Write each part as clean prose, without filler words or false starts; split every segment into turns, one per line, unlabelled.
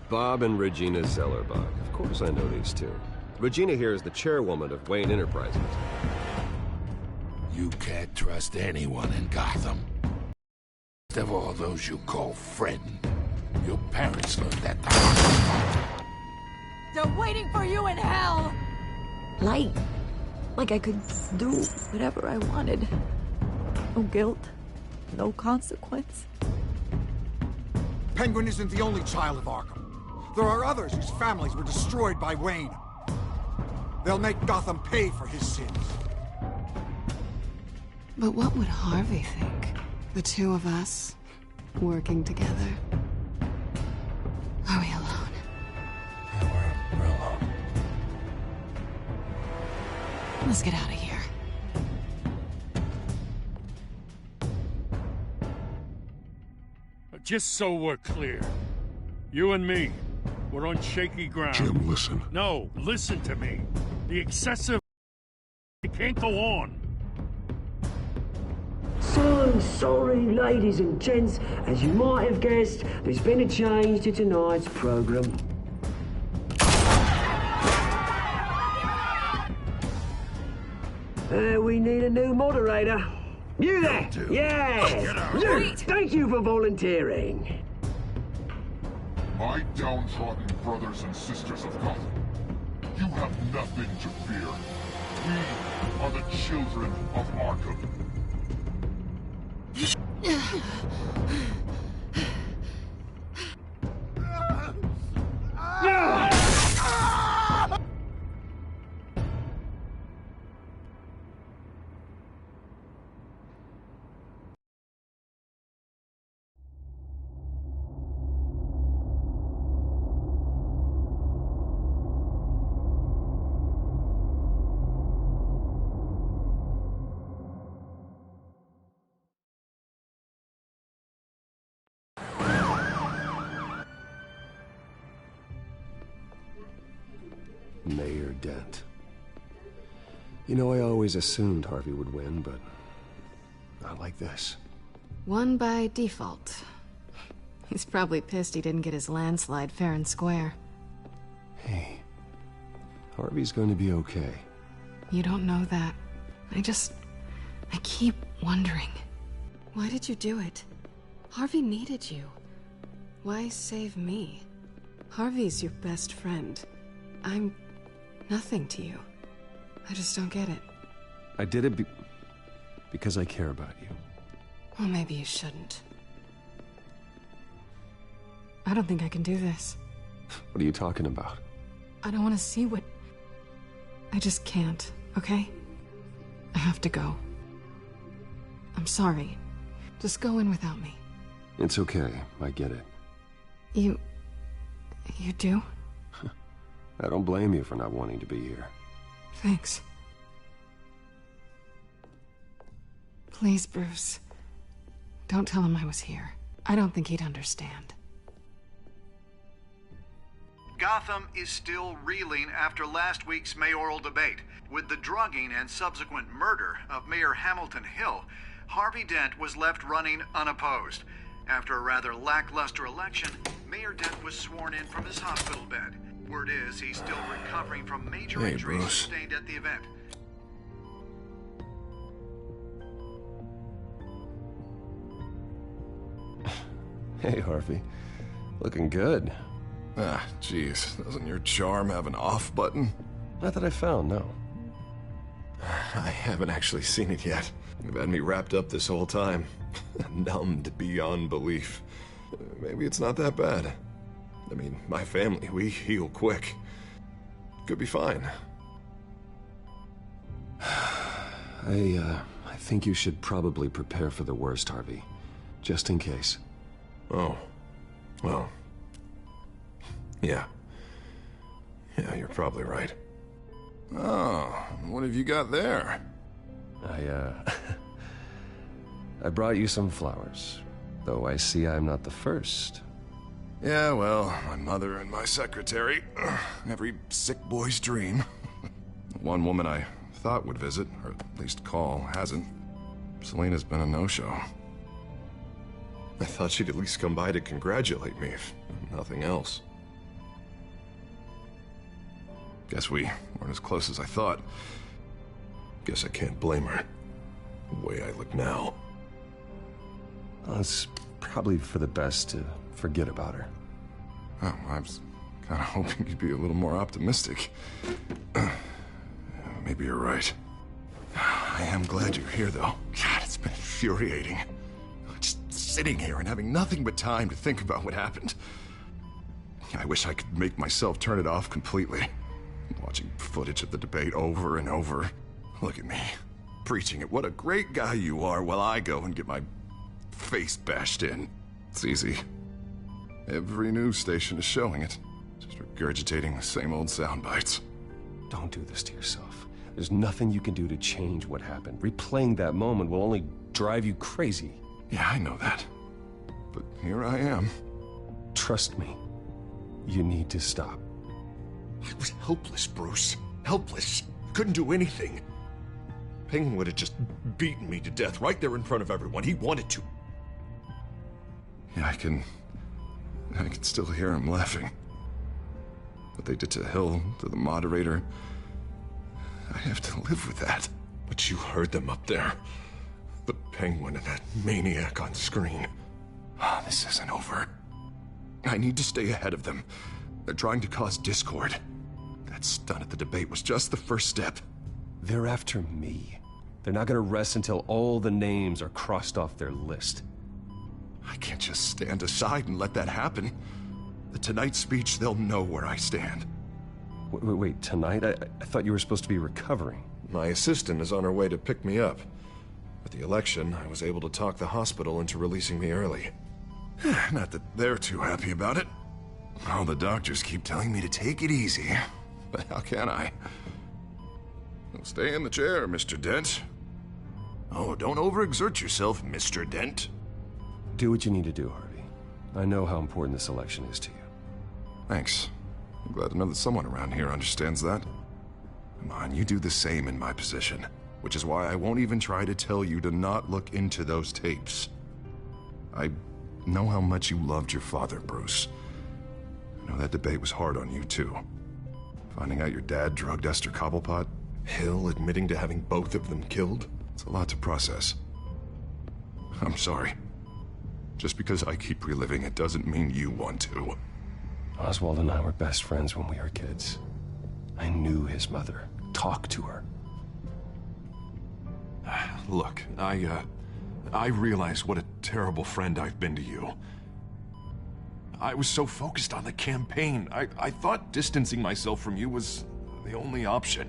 Bob and Regina Zellerbach. Of course I know these two. Regina here is the chairwoman of Wayne Enterprises.
You can't trust anyone in Gotham. Of all those you call friend. Your parents learned that the hard way.
They're waiting for you in hell!
Light. Like I could do whatever I wanted. No guilt. No consequence.
Penguin isn't the only child of Arkham. There are others whose families were destroyed by Wayne. They'll make Gotham pay for his sins.
But what would Harvey think? The two of us, working together. Are we alone?
Yeah, we're alone.
Let's get out of here.
Just so we're clear, you and me, we're on shaky ground.
Jim, listen.
No, listen to me. The excessive... It can't go on.
So sorry, ladies and gents. As you might have guessed, there's been a change to tonight's program. We need a new moderator. You there? Yeah! You! Thank you for volunteering.
My downtrodden brothers and sisters of Gotham, you have nothing to fear. We are the children of Arkham.
Mayor Dent. You know, I always assumed Harvey would win, but not like this.
Won by default. He's probably pissed he didn't get his landslide fair and square.
Hey, Harvey's going to be okay.
You don't know that. I keep wondering. Why did you do it? Harvey needed you. Why save me? Harvey's your best friend. I'm nothing to you. I just don't get it.
I did it because I care about you.
Well, maybe you shouldn't. I don't think I can do this.
What are you talking about?
I don't want to see what... I just can't, okay? I have to go. I'm sorry. Just go in without me.
It's okay. I get it.
You do?
I don't blame you for not wanting to be here.
Thanks. Please, Bruce. Don't tell him I was here. I don't think he'd understand.
Gotham is still reeling after last week's mayoral debate. With the drugging and subsequent murder of Mayor Hamilton Hill, Harvey Dent was left running unopposed. After a rather lackluster election, Mayor Dent was sworn in from his hospital bed. Word is he's still recovering from major injuries sustained at the event.
Hey, Harvey. Looking good.
Ah, jeez. Doesn't your charm have an off button?
Not that I found, no.
I haven't actually seen it yet. You've had me wrapped up this whole time. Numbed beyond belief. Maybe it's not that bad. I mean, my family, we heal quick. Could be fine.
I think you should probably prepare for the worst, Harvey. Just in case.
Oh. Well. Yeah. Yeah, you're probably right. Oh, what have you got there?
I brought you some flowers. Though I see I'm not the first.
Yeah, well, my mother and my secretary. Every sick boy's dream. One woman I thought would visit, or at least call, hasn't. Selena's been a no-show. I thought she'd at least come by to congratulate me, if nothing else. Guess we weren't as close as I thought. Guess I can't blame her. The way I look now.
Well, it's probably for the best to forget about her.
Oh, I was kind of hoping you'd be a little more optimistic. Maybe you're right. I am glad you're here, though. God, it's been infuriating. Just sitting here and having nothing but time to think about what happened. I wish I could make myself turn it off completely. Watching footage of the debate over and over. Look at me, preaching at what a great guy you are while I go and get my face bashed in. It's easy. Every news station is showing it. Just regurgitating the same old sound bites.
Don't do this to yourself. There's nothing you can do to change what happened. Replaying that moment will only drive you crazy.
Yeah, I know that. But here I am.
Trust me. You need to stop.
I was helpless, Bruce. Helpless. Couldn't do anything. Penguin would have just beaten me to death right there in front of everyone. He wanted to. Yeah, I can still hear him laughing. What they did to Hill, to the moderator. I have to live with that. But you heard them up there. The Penguin and that maniac on screen. This isn't over. I need to stay ahead of them. They're trying to cause discord. That stunt at the debate was just the first step.
They're after me. They're not gonna rest until all the names are crossed off their list.
I can't just stand aside and let that happen. The Tonight speech, they'll know where I stand.
Wait, tonight? I thought you were supposed to be recovering.
My assistant is on her way to pick me up. With the election, I was able to talk the hospital into releasing me early. Not that they're too happy about it. All the doctors keep telling me to take it easy. But how can I? Well, stay in the chair, Mr. Dent. Oh, don't overexert yourself, Mr. Dent.
Do what you need to do, Harvey. I know how important this election is to you.
Thanks. I'm glad to know that someone around here understands that. Come on, you do the same in my position. Which is why I won't even try to tell you to not look into those tapes. I know how much you loved your father, Bruce. I know that debate was hard on you, too. Finding out your dad drugged Esther Cobblepot, Hill admitting to having both of them killed, it's a lot to process. I'm sorry. Just because I keep reliving it doesn't mean you want to.
Oswald and I were best friends when we were kids. I knew his mother. Talked to her.
Look, I realize what a terrible friend I've been to you. I was so focused on the campaign. I thought distancing myself from you was the only option.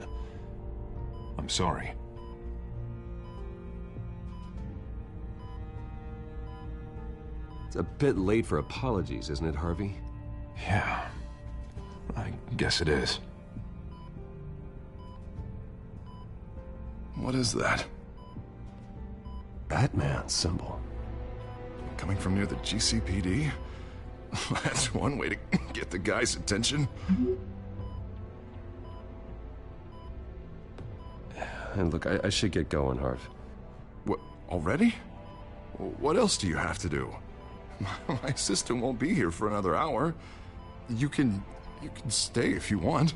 I'm sorry.
It's a bit late for apologies, isn't it, Harvey?
Yeah, I guess it is. What is that?
Batman symbol.
Coming from near the GCPD? That's one way to get the guy's attention.
And look, I should get going, Harv.
What, already? What else do you have to do? My assistant won't be here for another hour. You can stay if you want.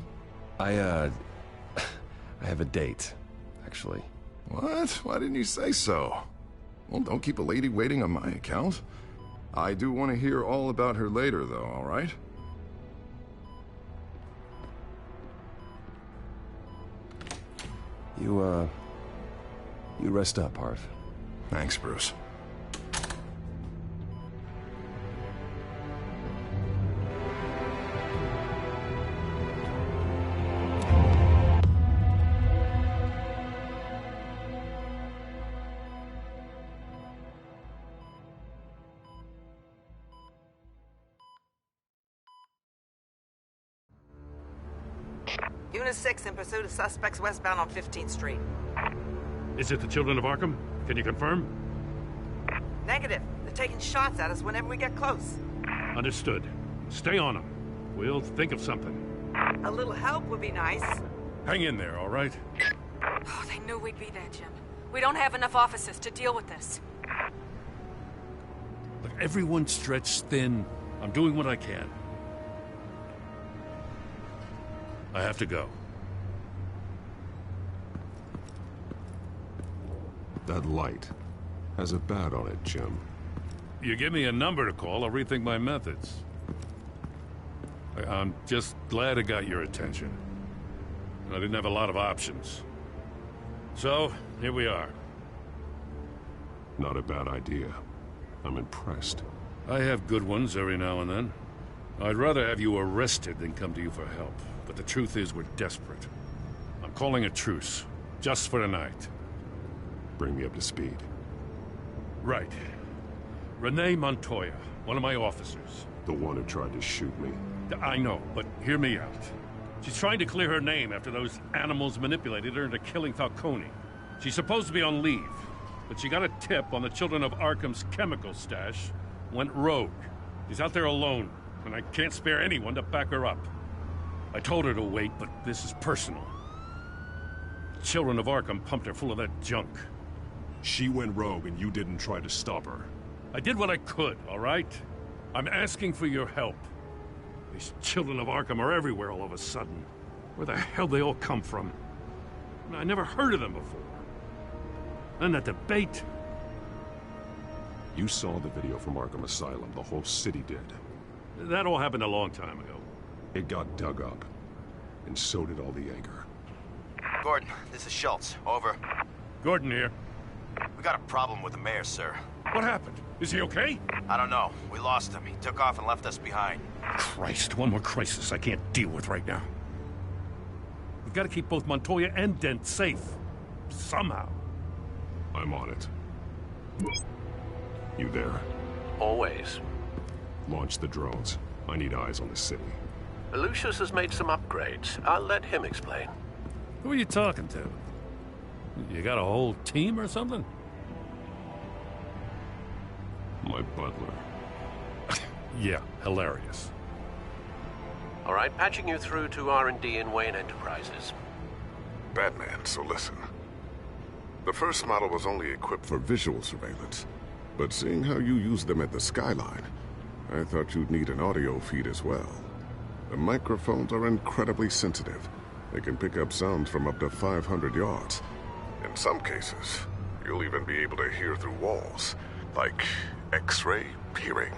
I have a date, actually.
What? Why didn't you say so? Well, don't keep a lady waiting on my account. I do want to hear all about her later, though, all right?
You rest up, Harv.
Thanks, Bruce.
Unit 6 in pursuit of suspects westbound on 15th Street.
Is it the children of Arkham? Can you confirm?
Negative. They're taking shots at us whenever we get close.
Understood. Stay on them. We'll think of something.
A little help would be nice.
Hang in there, all right?
Oh, they knew we'd be there, Jim. We don't have enough officers to deal with this.
Look, everyone's stretched thin. I'm doing what I can. I have to go.
That light has a bat on it, Jim.
You give me a number to call, I'll rethink my methods. I'm just glad it got your attention. I didn't have a lot of options. So, here we are.
Not a bad idea. I'm impressed.
I have good ones every now and then. I'd rather have you arrested than come to you for help. But the truth is, we're desperate. I'm calling a truce, just for tonight.
Bring me up to speed.
Right. Renee Montoya, one of my officers.
The one who tried to shoot me.
I know, but hear me out. She's trying to clear her name after those animals manipulated her into killing Falcone. She's supposed to be on leave, but she got a tip on the Children of Arkham's chemical stash, went rogue. She's out there alone, and I can't spare anyone to back her up. I told her to wait, but this is personal. The Children of Arkham pumped her full of that junk.
She went rogue and you didn't try to stop her.
I did what I could, all right? I'm asking for your help. These Children of Arkham are everywhere all of a sudden. Where the hell they all come from? I never heard of them before. And that debate.
You saw the video from Arkham Asylum. The whole city did.
That all happened a long time ago.
It got dug up. And so did all the anger.
Gordon, this is Schultz. Over.
Gordon here.
We got a problem with the mayor, sir.
What happened? Is he okay?
I don't know. We lost him. He took off and left us behind.
Christ, one more crisis I can't deal with right now. We've got to keep both Montoya and Dent safe. Somehow.
I'm on it. You there?
Always.
Launch the drones. I need eyes on the city.
Lucius has made some upgrades. I'll let him explain.
Who are you talking to? You got a whole team or something?
My butler.
Yeah, hilarious.
All right, patching you through to R&D in Wayne Enterprises.
Batman, so listen. The first model was only equipped for visual surveillance, but seeing how you use them at the skyline, I thought you'd need an audio feed as well. The microphones are incredibly sensitive. They can pick up sounds from up to 500 yards. In some cases, you'll even be able to hear through walls, like X-ray hearing.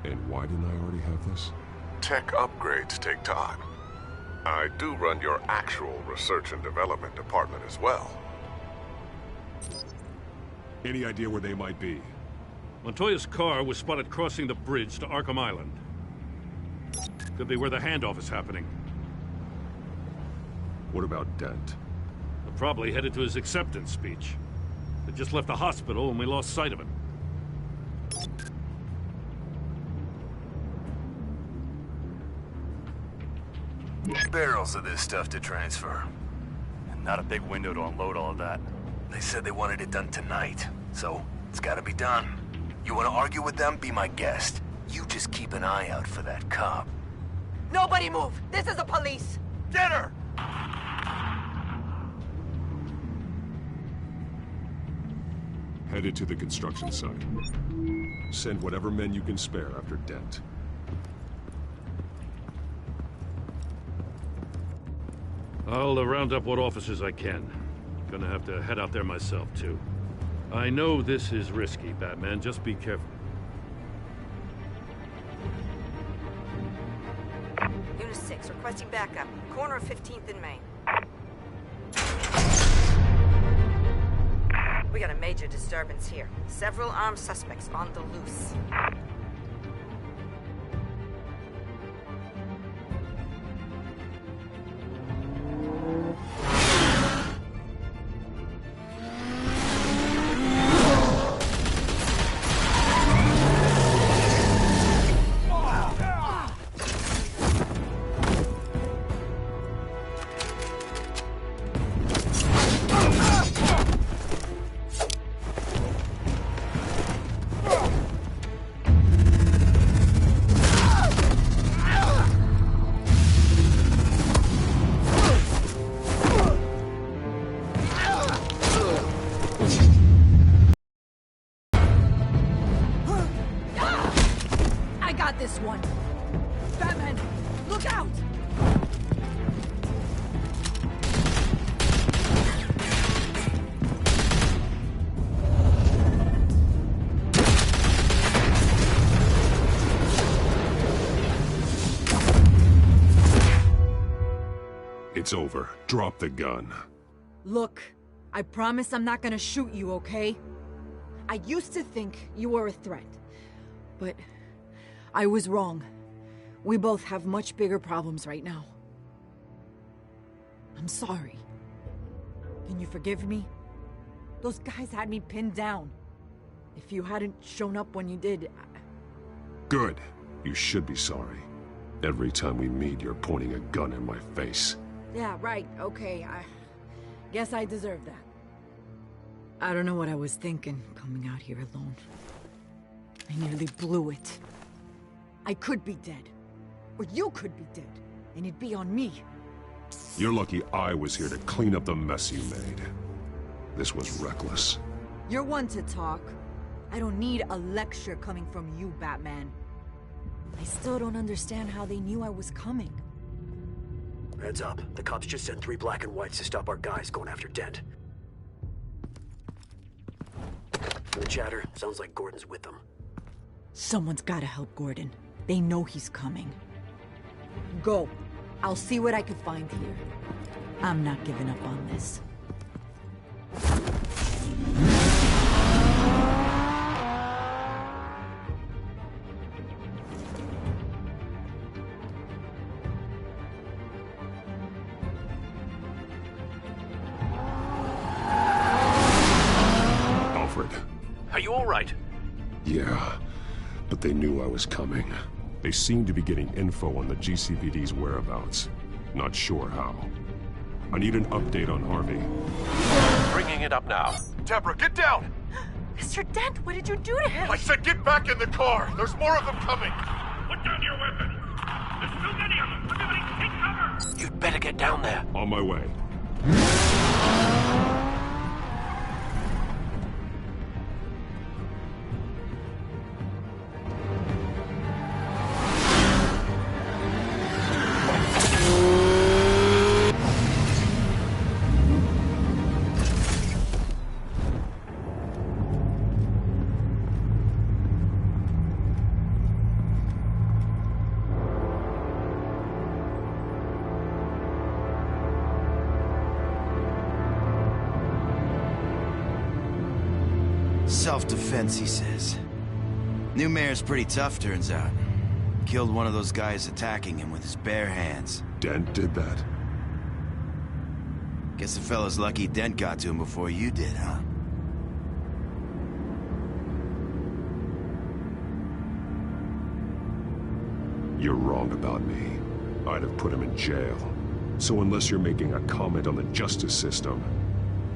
And why didn't I already have this?
Tech upgrades take time. I do run your actual research and development department as well.
Any idea where they might be?
Montoya's car was spotted crossing the bridge to Arkham Island. Could be where the handoff is happening.
What about Dent?
They're probably headed to his acceptance speech. They just left the hospital and we lost sight of him.
Barrels of this stuff to transfer. And not a big window to unload all of that. They said they wanted it done tonight, so it's gotta be done. You wanna argue with them? Be my guest. You just keep an eye out for that cop.
Nobody move! This is the police!
Get her!
Headed to the construction site. Send whatever men you can spare after Dent.
I'll round up what officers I can. Gonna have to head out there myself, too. I know this is risky, Batman. Just be careful.
Unit 6, requesting backup. Corner of 15th and Main. We got a major disturbance here. Several armed suspects on the loose.
This one. Batman, look out!
It's over. Drop the gun.
Look, I promise I'm not gonna shoot you, okay? I used to think you were a threat, but I was wrong. We both have much bigger problems right now. I'm sorry. Can you forgive me? Those guys had me pinned down. If you hadn't shown up when you did...
Good. You should be sorry. Every time we meet, you're pointing a gun in my face.
Yeah, right, okay, I guess I deserve that. I don't know what I was thinking, coming out here alone. I nearly blew it. I could be dead. Or you could be dead, and it'd be on me.
You're lucky I was here to clean up the mess you made. This was reckless.
You're one to talk. I don't need a lecture coming from you, Batman. I still don't understand how they knew I was coming.
Heads up. The cops just sent 3 black and whites to stop our guys going after Dent. The chatter sounds like Gordon's with them.
Someone's gotta help Gordon. They know he's coming. Go. I'll see what I can find here. I'm not giving up on this.
Alfred.
Are you all right?
Yeah, but they knew I was coming. They seem to be getting info on the GCPD's whereabouts. Not sure how. I need an update on Harvey.
Bringing it up now.
Deborah, get down!
Mr. Dent, what did you do to him?
I said get back in the car! There's more of them coming!
Put down your weapon! There's too many of them! Everybody take cover!
You'd better get down there.
On my way.
Self-defense, he says. New mayor's pretty tough, turns out. Killed one of those guys attacking him with his bare hands.
Dent did that?
Guess the fella's lucky Dent got to him before you did, huh?
You're wrong about me. I'd have put him in jail. So unless you're making a comment on the justice system,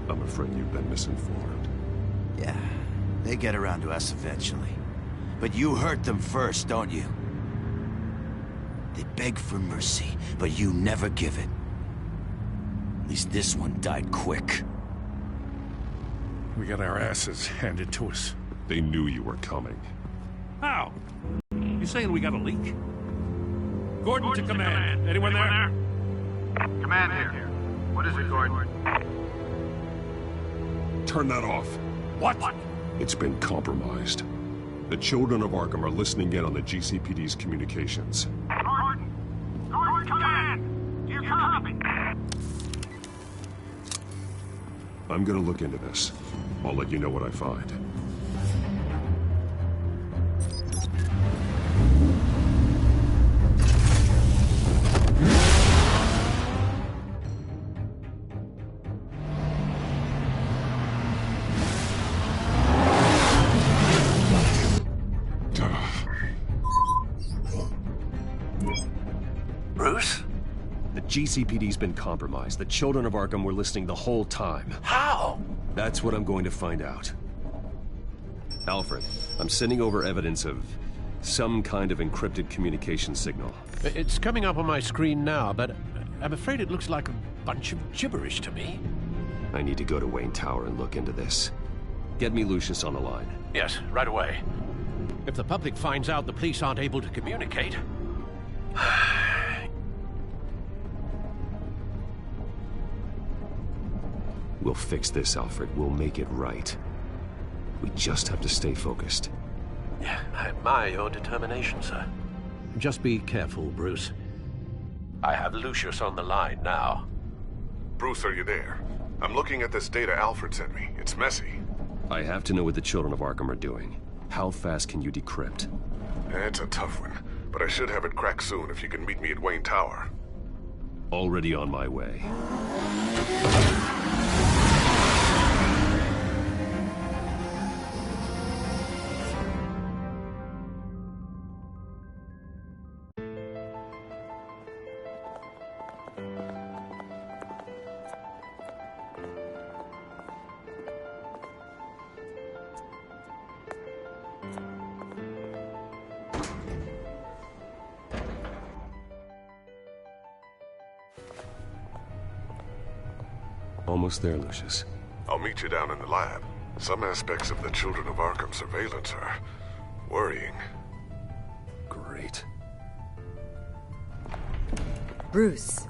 I'm afraid you've been misinformed.
Yeah, they get around to us eventually. But you hurt them first, don't you? They beg for mercy, but you never give it. At least this one died quick.
We got our asses handed to us.
They knew you were coming.
How? You saying we got a leak? Gordon to command. Anyone there?
Command here. What is it, Gordon?
Turn that off.
What?
It's been compromised. The children of Arkham are listening in on the GCPD's communications.
Gordon! Gordon, command! You copy?
I'm gonna look into this. I'll let you know what I find.
Bruce?
The GCPD's been compromised. The children of Arkham were listening the whole time.
How?
That's what I'm going to find out. Alfred, I'm sending over evidence of some kind of encrypted communication signal.
It's coming up on my screen now, but I'm afraid it looks like a bunch of gibberish to me.
I need to go to Wayne Tower and look into this. Get me Lucius on the line.
Yes, right away. If the public finds out the police aren't able to communicate...
We'll fix this, Alfred. We'll make it right. We just have to stay focused.
Yeah, I admire your determination, sir. Just be careful, Bruce. I have Lucius on the line now.
Bruce, are you there? I'm looking at this data Alfred sent me. It's messy.
I have to know what the Children of Arkham are doing. How fast can you decrypt?
It's a tough one, but I should have it cracked soon if you can meet me at Wayne Tower.
Already on my way. Almost there, Lucius.
I'll meet you down in the lab. Some aspects of the Children of Arkham surveillance are worrying.
Great.
Bruce.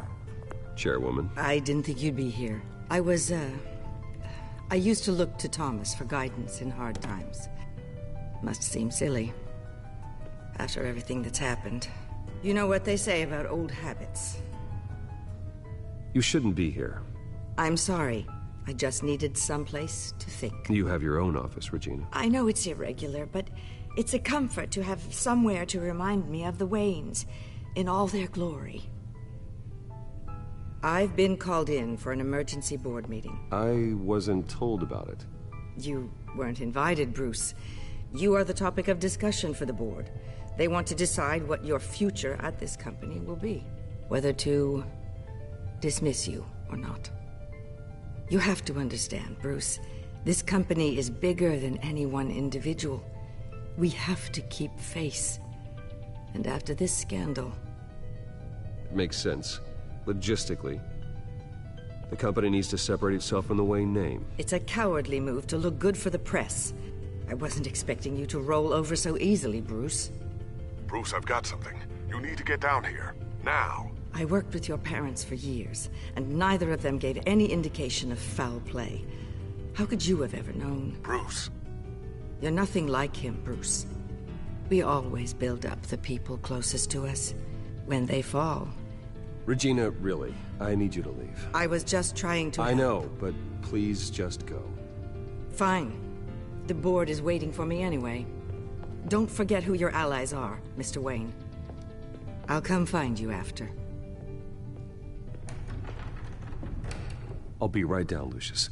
Chairwoman.
I didn't think you'd be here. I used to look to Thomas for guidance in hard times. Must seem silly. After everything that's happened. You know what they say about old habits.
You shouldn't be here.
I'm sorry. I just needed someplace to think.
You have your own office, Regina.
I know it's irregular, but it's a comfort to have somewhere to remind me of the Waynes in all their glory. I've been called in for an emergency board meeting.
I wasn't told about it.
You weren't invited, Bruce. You are the topic of discussion for the board. They want to decide what your future at this company will be. Whether to dismiss you or not. You have to understand, Bruce. This company is bigger than any one individual. We have to keep face. And after this scandal...
It makes sense. Logistically. The company needs to separate itself from the Wayne name.
It's a cowardly move to look good for the press. I wasn't expecting you to roll over so easily, Bruce.
Bruce, I've got something. You need to get down here. Now.
I worked with your parents for years, and neither of them gave any indication of foul play. How could you have ever known?
Bruce.
You're nothing like him, Bruce. We always build up the people closest to us. When they fall...
Regina, really, I need you to leave.
I was just trying to...
I know, but please just go.
Fine. The board is waiting for me anyway. Don't forget who your allies are, Mr. Wayne. I'll come find you after.
I'll be right down, Lucius.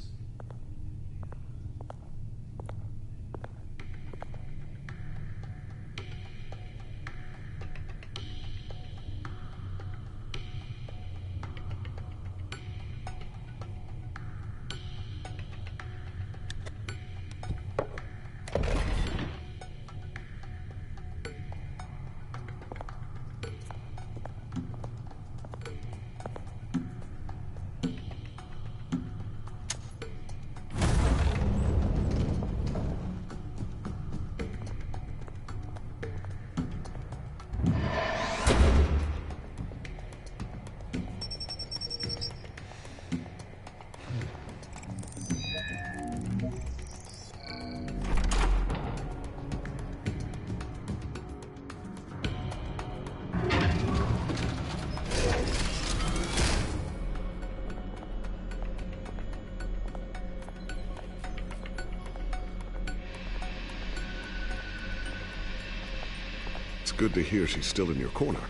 It's good to hear she's still in your corner.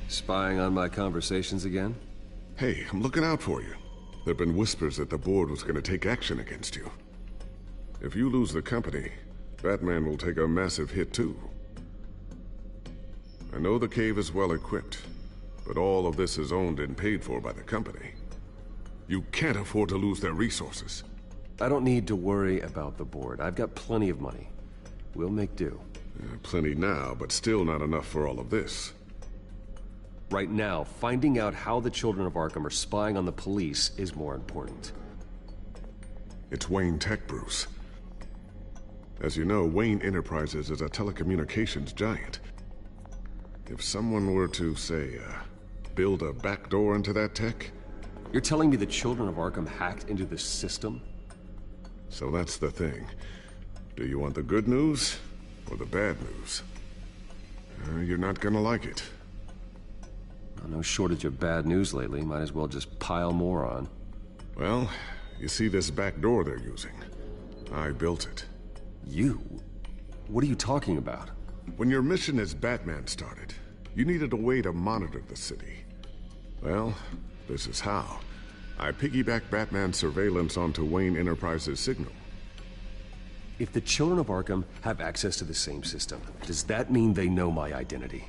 Spying on my conversations again?
Hey, I'm looking out for you. There've been whispers that the board was going to take action against you. If you lose the company, Batman will take a massive hit too. I know the cave is well equipped, but all of this is owned and paid for by the company. You can't afford to lose their resources.
I don't need to worry about the board. I've got plenty of money. We'll make do.
Plenty now, but still not enough for all of this.
Right now, finding out how the Children of Arkham are spying on the police is more important.
It's Wayne Tech, Bruce. As you know, Wayne Enterprises is a telecommunications giant. If someone were to, say, build a backdoor into that tech...
You're telling me the Children of Arkham hacked into the system?
So that's the thing. Do you want the good news or the bad news? You're not gonna like it.
No shortage of bad news lately. Might as well just pile more on.
Well, you see this back door they're using? I built it.
You? What are you talking about?
When your mission as Batman started, you needed a way to monitor the city. Well, this is how. I piggybacked Batman's surveillance onto Wayne Enterprises' signal.
If the children of Arkham have access to the same system, does that mean they know my identity?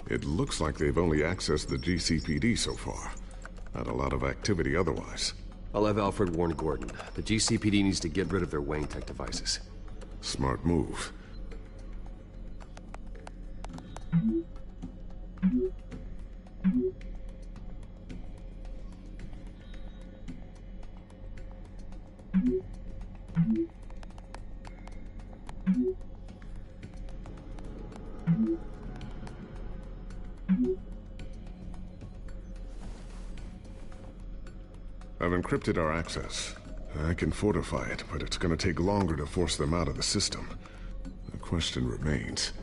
It looks like they've only accessed the GCPD so far. Not a lot of activity otherwise.
I'll have Alfred warn Gordon. The GCPD needs to get rid of their Wayne Tech devices.
Smart move. I've encrypted our access. I can fortify it, but it's gonna take longer to force them out of the system. The question remains,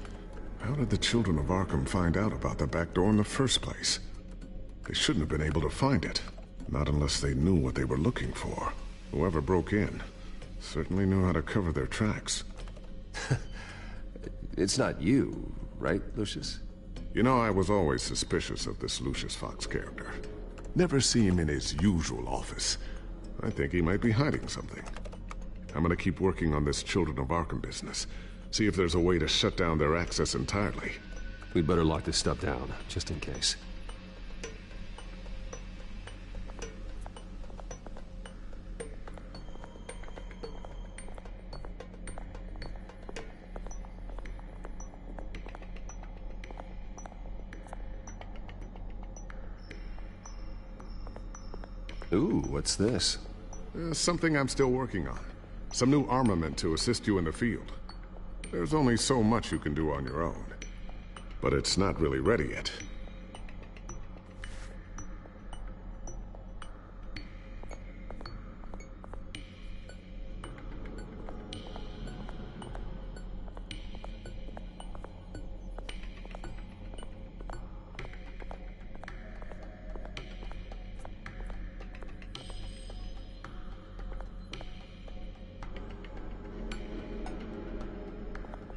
how did the children of Arkham find out about the back door in the first place? They shouldn't have been able to find it. Not unless they knew what they were looking for. Whoever broke in certainly knew how to cover their tracks.
It's not you, right, Lucius?
You know, I was always suspicious of this Lucius Fox character. Never see him in his usual office. I think he might be hiding something. I'm gonna keep working on this Children of Arkham business. See if there's a way to shut down their access entirely.
We'd better lock this stuff down, just in case. Ooh, what's this?
Something I'm still working on. Some new armament to assist you in the field. There's only so much you can do on your own. But it's not really ready yet.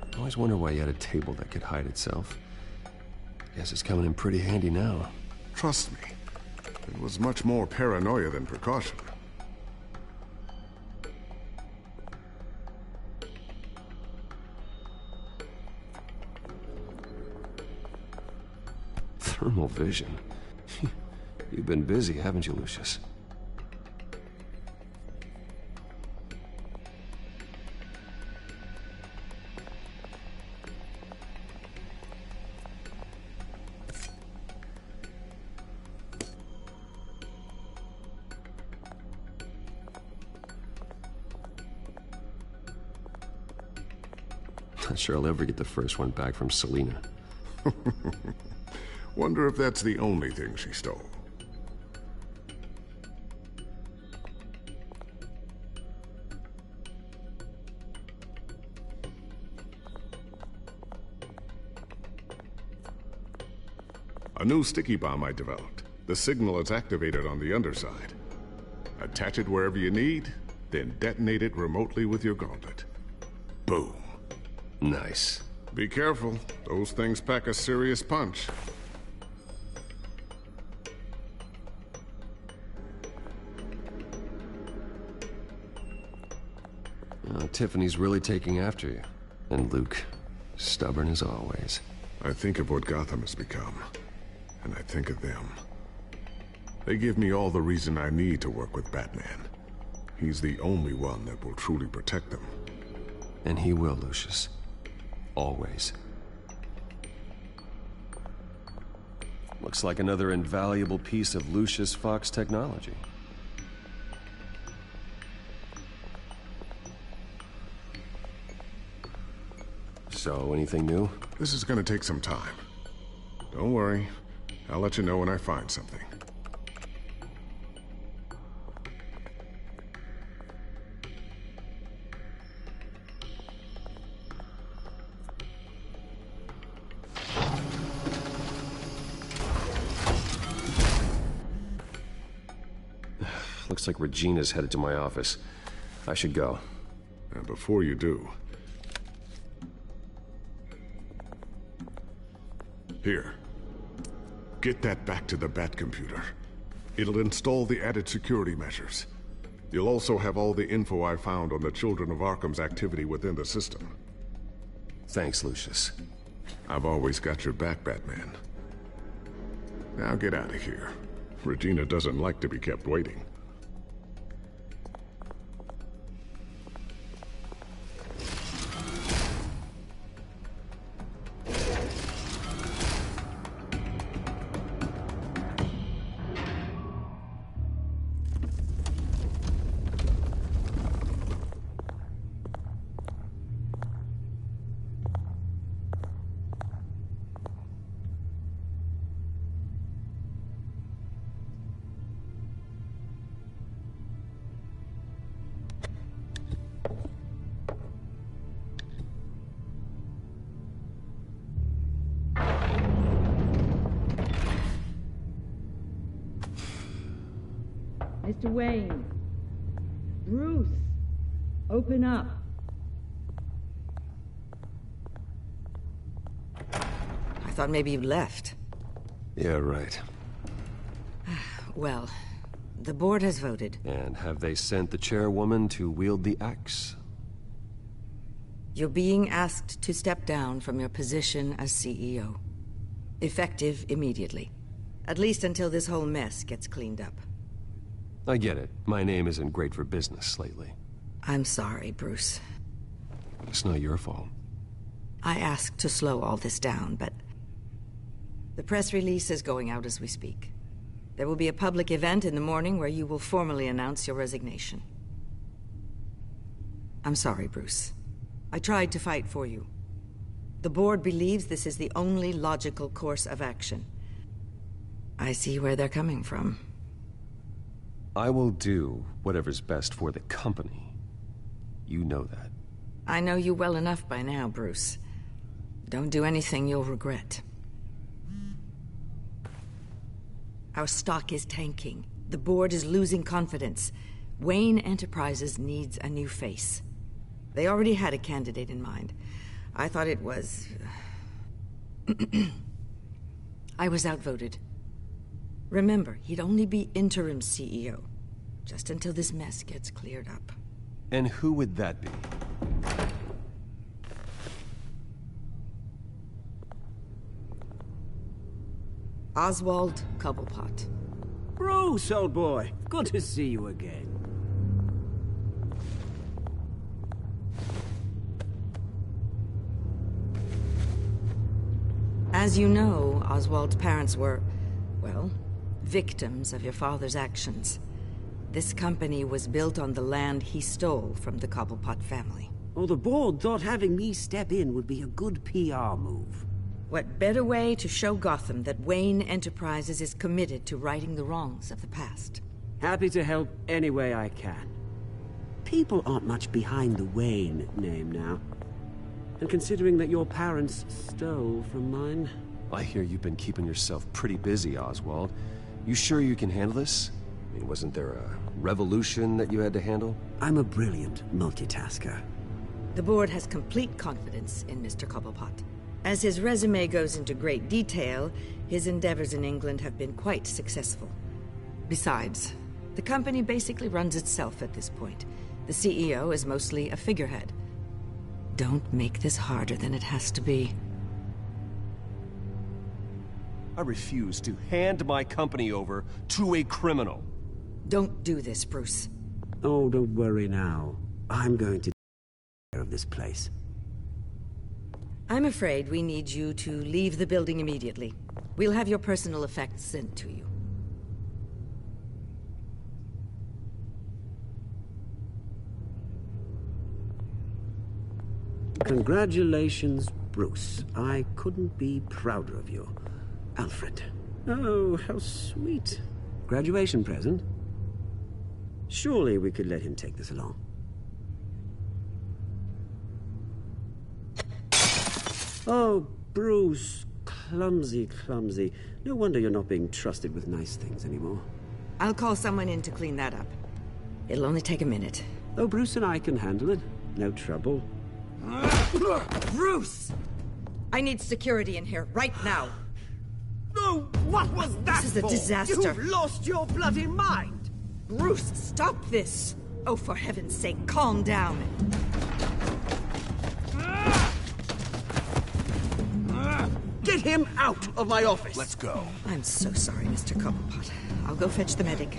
I always wonder why you had a table that could hide itself. Guess it's coming in pretty handy now.
Trust me, it was much more paranoia than precaution.
Thermal vision. You've been busy, haven't you, Lucius? Not sure I'll ever get the first one back from Selina.
Wonder if that's the only thing she stole. A new sticky bomb I developed. The signal is activated on the underside. Attach it wherever you need, then detonate it remotely with your gauntlet. Boom.
Nice.
Be careful. Those things pack a serious punch.
Tiffany's really taking after you. And Luke, stubborn as always.
I think of what Gotham has become, and I think of them. They give me all the reason I need to work with Batman. He's the only one that will truly protect them.
And he will, Lucius. Always. Looks like another invaluable piece of Lucius Fox technology. So, anything new?
This is gonna take some time. Don't worry. I'll let you know when I find something.
Looks like Regina's headed to my office. I should go.
And before you do... Here. Get that back to the Bat computer. It'll install the added security measures. You'll also have all the info I found on the Children of Arkham's activity within the system.
Thanks, Lucius.
I've always got your back, Batman. Now get out of here. Regina doesn't like to be kept waiting.
Mr. Wayne. Bruce. Open up.
I thought maybe you left.
Yeah, right.
Well, the board has voted.
And have they sent the chairwoman to wield the axe?
You're being asked to step down from your position as CEO. Effective immediately. At least until this whole mess gets cleaned up.
I get it. My name isn't great for business lately.
I'm sorry, Bruce.
It's not your fault.
I asked to slow all this down, but... the press release is going out as we speak. There will be a public event in the morning where you will formally announce your resignation. I'm sorry, Bruce. I tried to fight for you. The board believes this is the only logical course of action. I see where they're coming from.
I will do whatever's best for the company. You know that.
I know you well enough by now, Bruce. Don't do anything you'll regret. Our stock is tanking. The board is losing confidence. Wayne Enterprises needs a new face. They already had a candidate in mind. I thought it was... I was outvoted. Remember, he'd only be interim CEO, just until this mess gets cleared up.
And who would that be?
Oswald Cobblepot.
Bruce, old boy. Good to see you again.
As you know, Oswald's parents were, well, victims of your father's actions. This company was built on the land he stole from the Cobblepot family.
Oh, the board thought having me step in would be a good PR move.
What better way to show Gotham that Wayne Enterprises is committed to righting the wrongs of the past?
Happy to help any way I can. People aren't much behind the Wayne name now. And considering that your parents stole from mine...
I hear you've been keeping yourself pretty busy, Oswald. You sure you can handle this? I mean, wasn't there a revolution that you had to handle?
I'm a brilliant multitasker.
The board has complete confidence in Mr. Cobblepot. As his resume goes into great detail, his endeavors in England have been quite successful. Besides, the company basically runs itself at this point. The CEO is mostly a figurehead. Don't make this harder than it has to be.
I refuse to hand my company over to a criminal.
Don't do this, Bruce.
Oh, don't worry now. I'm going to take care of this place.
I'm afraid we need you to leave the building immediately. We'll have your personal effects sent to you.
Congratulations, Bruce. I couldn't be prouder of you. Alfred. Oh, how sweet. Graduation present? Surely we could let him take this along. Oh, Bruce. Clumsy, clumsy. No wonder you're not being trusted with nice things anymore.
I'll call someone in to clean that up. It'll only take a minute.
Oh, Bruce and I can handle it. No trouble.
Bruce! I need security in here, right now.
No, what was that
This is a
for?
disaster.
You've lost your bloody mind!
Bruce, stop this! Oh, for heaven's sake, calm down.
Get him out of my office!
Let's go.
I'm so sorry, Mr. Cobblepot. I'll go fetch the medic.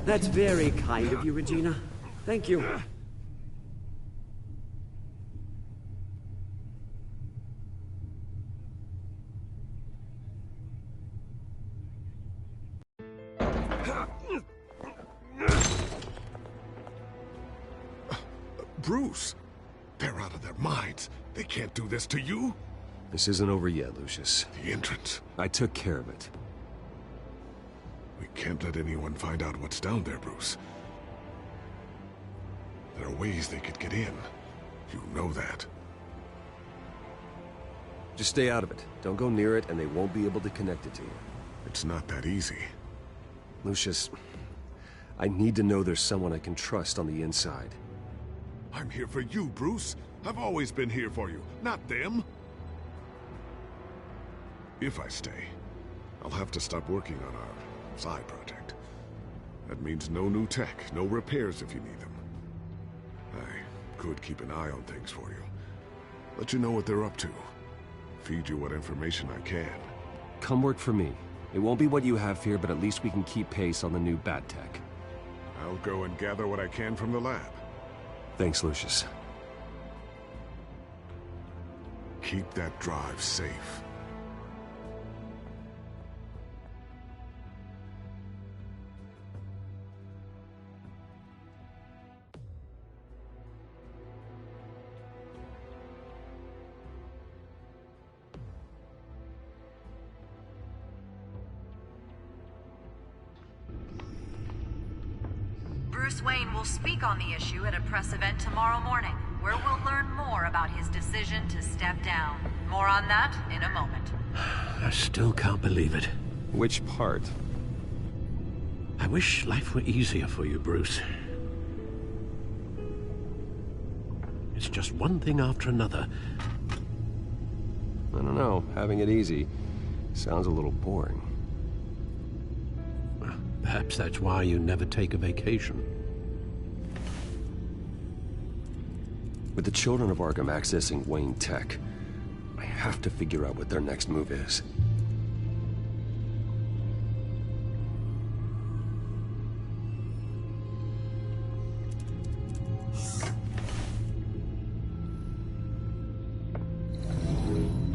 That's very kind of you, Regina. Thank you.
Bruce, they're out of their minds. They can't do this to you.
This isn't over yet, Lucius.
The entrance.
I took care of it.
We can't let anyone find out what's down there, Bruce. There are ways they could get in. You know that.
Just stay out of it. Don't go near it, and they won't be able to connect it to you.
It's not that easy.
Lucius, I need to know there's someone I can trust on the inside.
I'm here for you, Bruce. I've always been here for you, not them. If I stay, I'll have to stop working on our side project. That means no new tech, no repairs if you need them. I could keep an eye on things for you. Let you know what they're up to. Feed you what information I can.
Come work for me. It won't be what you have here, but at least we can keep pace on the new bat tech.
I'll go and gather what I can from the lab.
Thanks, Lucius.
Keep that drive safe.
Bruce Wayne will speak on the issue at a press event tomorrow morning, where we'll learn more about his decision to step down. More on that in a moment.
I still can't believe it.
Which part?
I wish life were easier for you, Bruce. It's just one thing after another.
I don't know. Having it easy sounds a little boring.
Perhaps that's why you never take a vacation.
With the children of Arkham accessing Wayne Tech, I have to figure out what their next move is.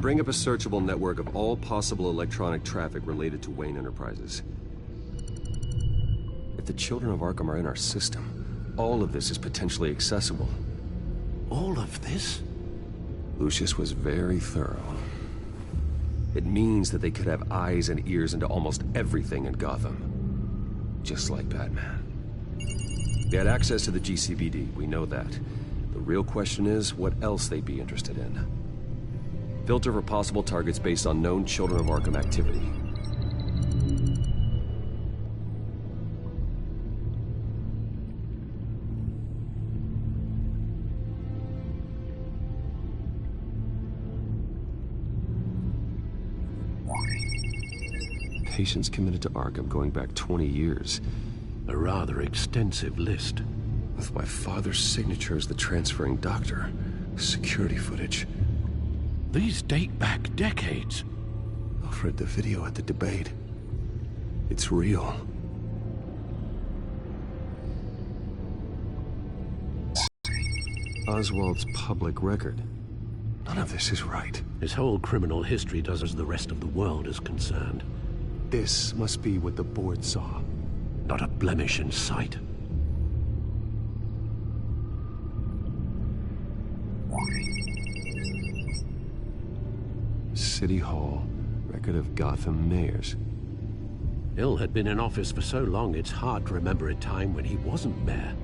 Bring up a searchable network of all possible electronic traffic related to Wayne Enterprises. If the children of Arkham are in our system, all of this is potentially accessible.
All of this?
Lucius was very thorough. It means that they could have eyes and ears into almost everything in Gotham. Just like Batman. They had access to the GCPD, we know that. The real question is, what else they'd be interested in. Filter for possible targets based on known Children of Arkham activity. Patients committed to Arkham going back 20 years.
A rather extensive list.
With my father's signature as the transferring doctor. Security footage.
These date back decades.
Alfred, the video at the debate. It's real. Oswald's public record. None of this is right.
His whole criminal history does as the rest of the world is concerned.
This must be what the board saw.
Not a blemish in sight.
City Hall, record of Gotham mayors.
Hill had been in office for so long, it's hard to remember a time when he wasn't mayor.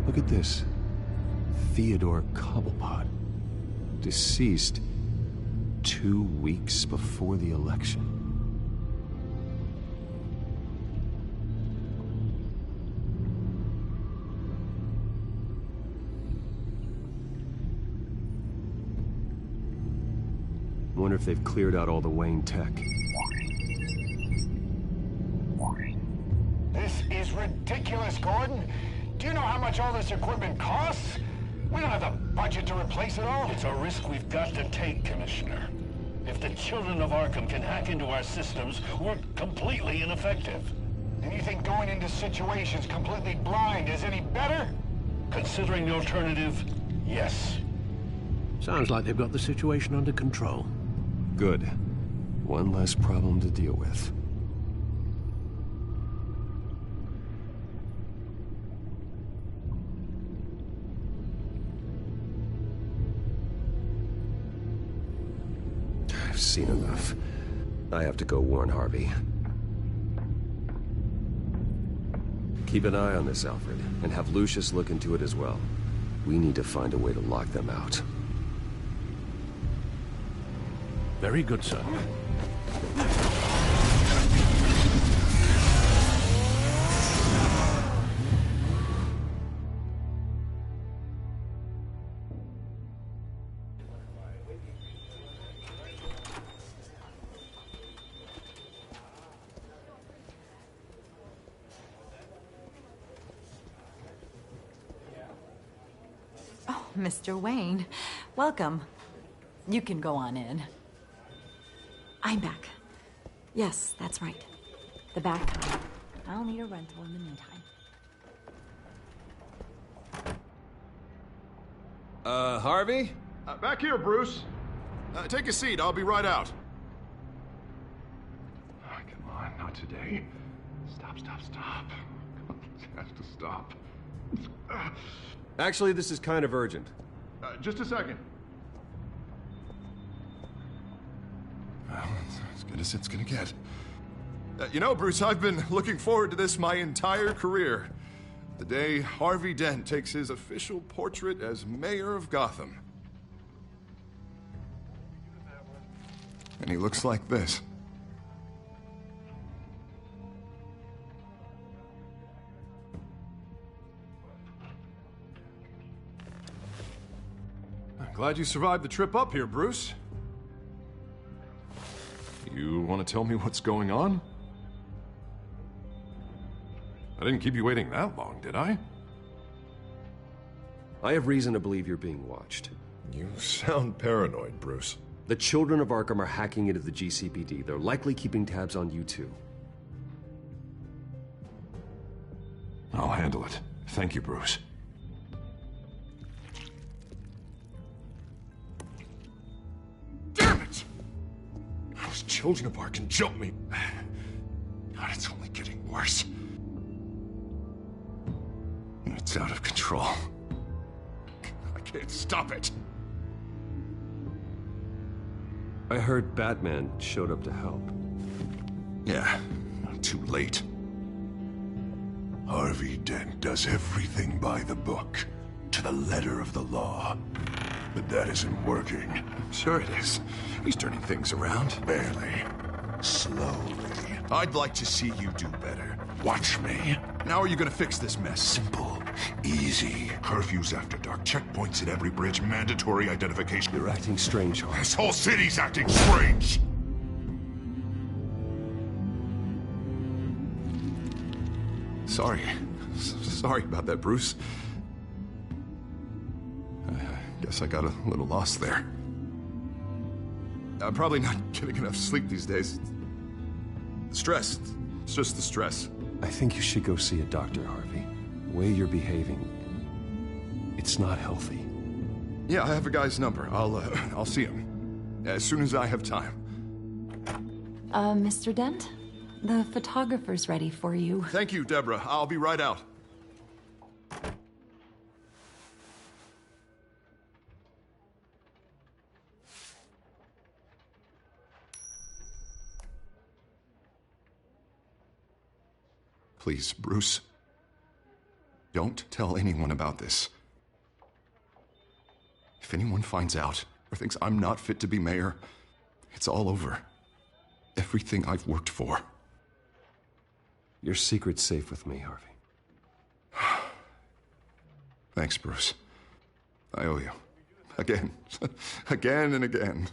Look at this. Theodore Cobblepot. Deceased 2 weeks before the election. wonder if they've cleared out all the Wayne tech.
This is ridiculous, Gordon. Do you know how much all this equipment costs? We don't have the budget to replace it all.
It's a risk we've got to take, Commissioner. If the children of Arkham can hack into our systems, we're completely ineffective.
And you think going into situations completely blind is any better?
Considering the alternative, yes.
Sounds like they've got the situation under control.
Good. One less problem to deal with. I've seen enough. I have to go warn Harvey. Keep an eye on this, Alfred, and have Lucius look into it as well. We need to find a way to lock them out.
Very good, sir.
Mr. Wayne, welcome. You can go on in. I'm back. Yes, that's right. The back time. I'll need a rental in the meantime.
Harvey?
Back here, Bruce. Take a seat. I'll be right out. Oh, come on, not today. Stop. It has to stop.
Actually, this is kind of urgent.
Just a second. Well, it's as good as it's gonna get. You know, Bruce, I've been looking forward to this my entire career. The day Harvey Dent takes his official portrait as mayor of Gotham. And he looks like this. I'm glad you survived the trip up here, Bruce. You want to tell me what's going on? I didn't keep you waiting that long, did I?
I have reason to believe you're being watched.
You sound paranoid, Bruce.
The children of Arkham are hacking into the GCPD. They're likely keeping tabs on you too.
I'll handle it. Thank you, Bruce. Damn it! Those children of Arkham jumped me. God, it's only getting worse. It's out of control. I can't stop it.
I heard Batman showed up to help.
Yeah, too late.
Harvey Dent does everything by the book, to the letter of the law. But that isn't working.
Sure it is. He's turning things around.
Barely. Slowly.
I'd like to see you do better.
Watch me.
Now are you gonna fix this mess?
Simple. Easy. Curfews after dark. Checkpoints at every bridge. Mandatory identification.
You're acting strange, Harvey.
This whole city's acting strange!
Sorry about that, Bruce. I guess I got a little lost there. I'm probably not getting enough sleep these days. Stress. It's just the stress.
I think you should go see a doctor, Harvey. The way you're behaving, it's not healthy.
Yeah, I have a guy's number. I'll see him as soon as I have time.
Mr. Dent? The photographer's ready for you.
Thank you, Deborah. I'll be right out. Please, Bruce. Don't tell anyone about this. If anyone finds out or thinks I'm not fit to be mayor, it's all over. Everything I've worked for.
Your secret's safe with me, Harvey.
Thanks, Bruce. I owe you. Again. Again and again.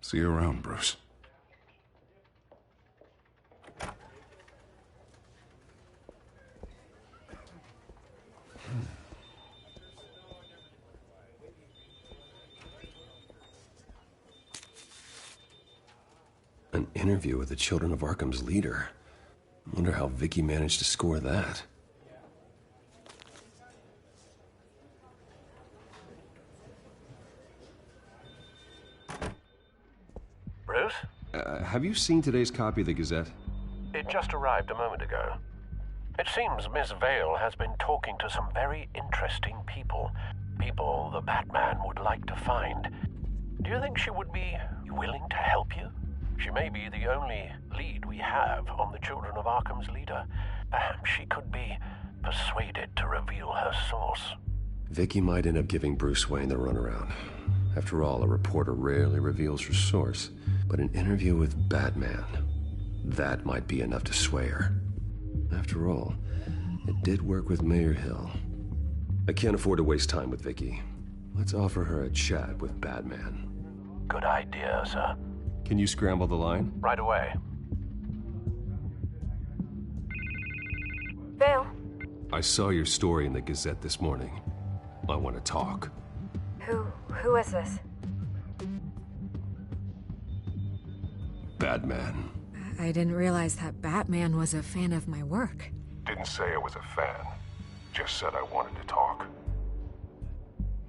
See you around, Bruce.
An interview with the Children of Arkham's leader. I wonder how Vicky managed to score that.
Bruce?
Have you seen today's copy of the Gazette?
It just arrived a moment ago. It seems Miss Vale has been talking to some very interesting people. People the Batman would like to find. Do you think she would be willing to help you? She may be the only lead we have on the Children of Arkham's leader. Perhaps she could be persuaded to reveal her source.
Vicky might end up giving Bruce Wayne the runaround. After all, a reporter rarely reveals her source. But an interview with Batman, that might be enough to sway her. After all, it did work with Mayor Hill. I can't afford to waste time with Vicky. Let's offer her a chat with Batman.
Good idea, sir.
Can you scramble the line?
Right away.
Vale?
I saw your story in the Gazette this morning. I want to talk.
Who is this?
Batman.
I didn't realize that Batman was a fan of my work.
Didn't say I was a fan. Just said I wanted to talk.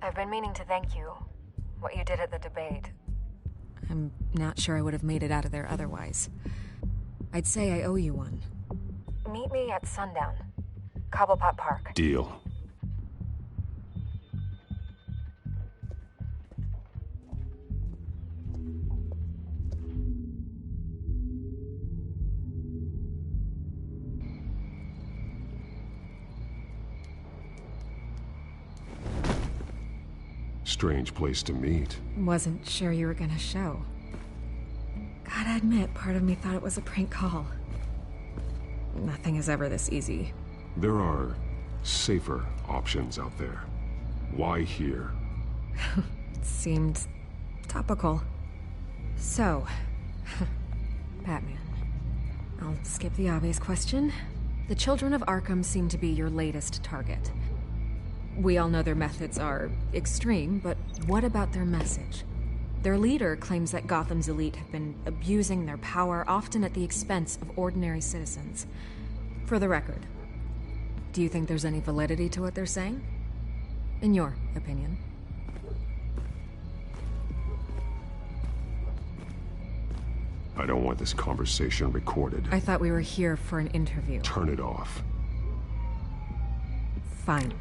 I've been meaning to thank you. What you did at the debate.
I'm not sure I would have made it out of there otherwise. I'd say I owe you one.
Meet me at sundown. Cobblepot Park.
Deal.
Strange place to meet.
Wasn't sure you were gonna show. Gotta admit, part of me thought it was a prank call. Nothing is ever this easy.
There are safer options out there. Why here?
Seemed topical. So, Batman. I'll skip the obvious question. The Children of Arkham seem to be your latest target. We all know their methods are extreme, but what about their message? Their leader claims that Gotham's elite have been abusing their power, often at the expense of ordinary citizens. For the record, do you think there's any validity to what they're saying? In your opinion?
I don't want this conversation recorded.
I thought we were here for an interview.
Turn it off.
Fine.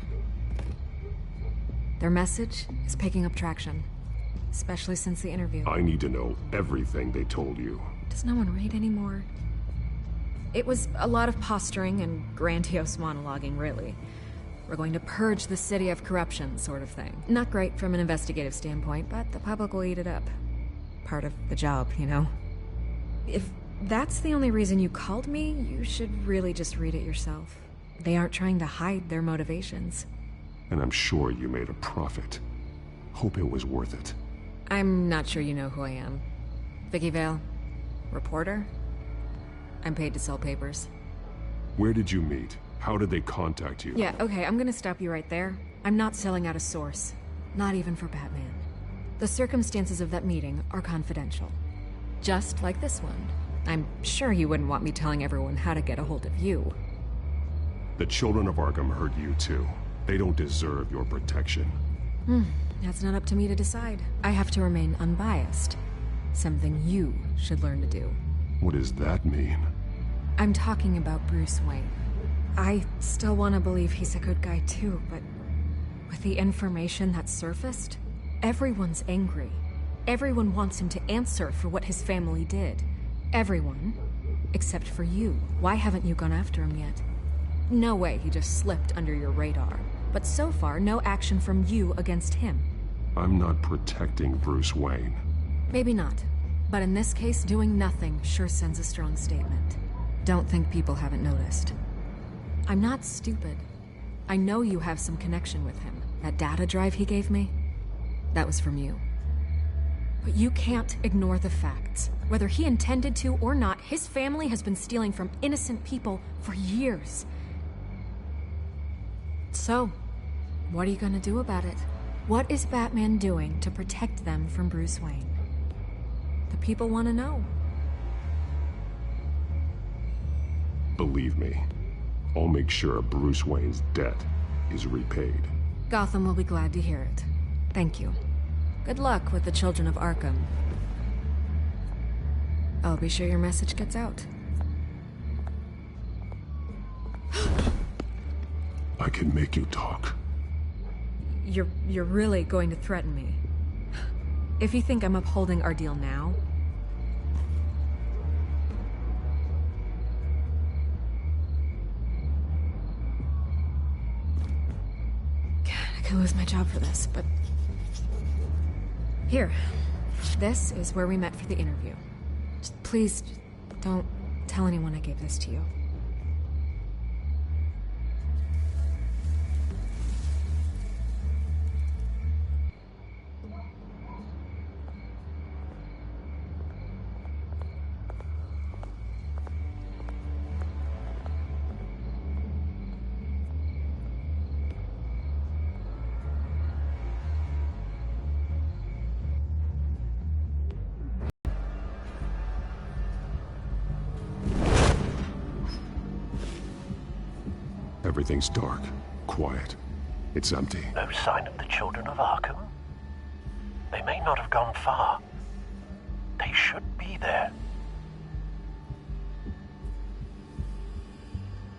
Their message is picking up traction, especially since the interview.
I need to know everything they told you.
Does no one read anymore? It was a lot of posturing and grandiose monologuing, really. We're going to purge the city of corruption, sort of thing. Not great from an investigative standpoint, but the public will eat it up. Part of the job, you know? If that's the only reason you called me, you should really just read it yourself. They aren't trying to hide their motivations.
And I'm sure you made a profit. Hope it was worth it.
I'm not sure you know who I am. Vicky Vale. Reporter. I'm paid to sell papers.
Where did you meet? How did they contact you?
Yeah, okay, I'm gonna stop you right there. I'm not selling out a source. Not even for Batman. The circumstances of that meeting are confidential. Just like this one. I'm sure you wouldn't want me telling everyone how to get a hold of you.
The Children of Arkham heard you too. They don't deserve your protection.
That's not up to me to decide. I have to remain unbiased. Something you should learn to do.
What does that mean?
I'm talking about Bruce Wayne. I still want to believe he's a good guy too, but with the information that surfaced, everyone's angry. Everyone wants him to answer for what his family did. Everyone, except for you. Why haven't you gone after him yet? No way he just slipped under your radar. But so far, no action from you against him.
I'm not protecting Bruce Wayne.
Maybe not. But in this case, doing nothing sure sends a strong statement. Don't think people haven't noticed. I'm not stupid. I know you have some connection with him. That data drive he gave me, that was from you.
But you can't ignore the facts. Whether he intended to or not, his family has been stealing from innocent people for years. So, what are you gonna do about it? What is Batman doing to protect them from Bruce Wayne? The people want to know.
Believe me, I'll make sure Bruce Wayne's debt is repaid.
Gotham will be glad to hear it. Thank you. Good luck with the children of Arkham. I'll be sure your message gets out.
I can make you talk.
You're really going to threaten me? If you think I'm upholding our deal now... I could lose my job for this, but... Here. This is where we met for the interview. Please, don't tell anyone I gave this to you.
Everything's dark, quiet. It's empty.
No sign of the children of Arkham? They may not have gone far. They should be there.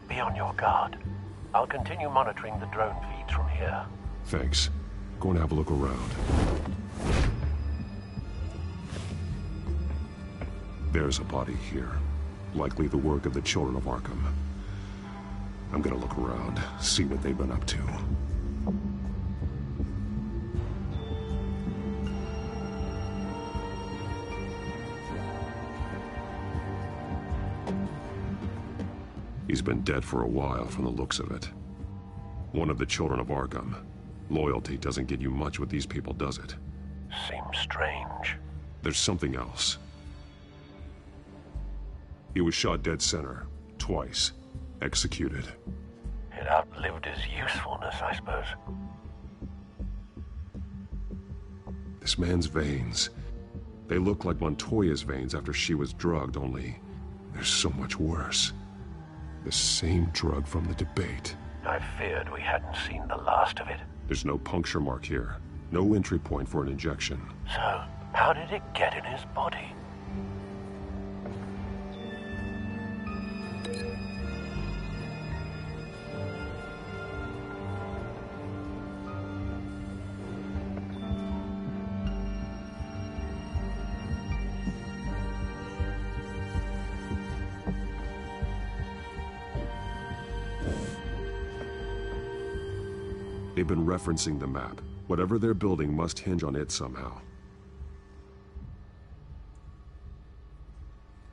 Be on your guard. I'll continue monitoring the drone feeds from here.
Thanks. Go and have a look around. There's a body here. Likely the work of the children of Arkham. I'm gonna look around, see what they've been up to. He's been dead for a while from the looks of it. One of the children of Arkham. Loyalty doesn't get you much with these people, does it?
Seems strange.
There's something else. He was shot dead center, twice. Executed.
It outlived his usefulness, I suppose.
This man's veins. They look like Montoya's veins after she was drugged, only they're so much worse. The same drug from the debate.
I feared we hadn't seen the last of it.
There's no puncture mark here. No entry point for an injection.
So, how did it get in his body?
They've been referencing the map. Whatever they're building must hinge on it somehow.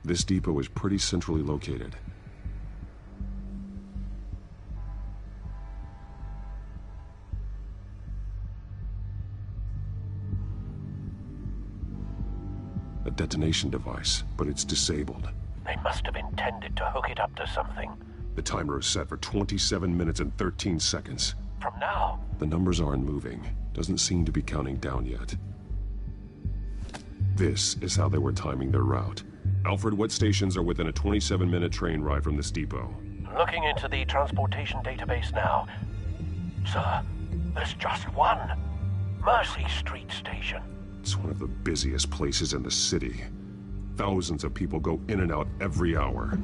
This depot is pretty centrally located. A detonation device, but it's disabled.
They must have intended to hook it up to something.
The timer is set for 27 minutes and 13 seconds.
From now?
The numbers aren't moving. Doesn't seem to be counting down yet. This is how they were timing their route. Alfred, what stations are within a 27-minute train ride from this depot?
Looking into the transportation database now. Sir, there's just one. Mercy Street Station.
It's one of the busiest places in the city. Thousands of people go in and out every hour.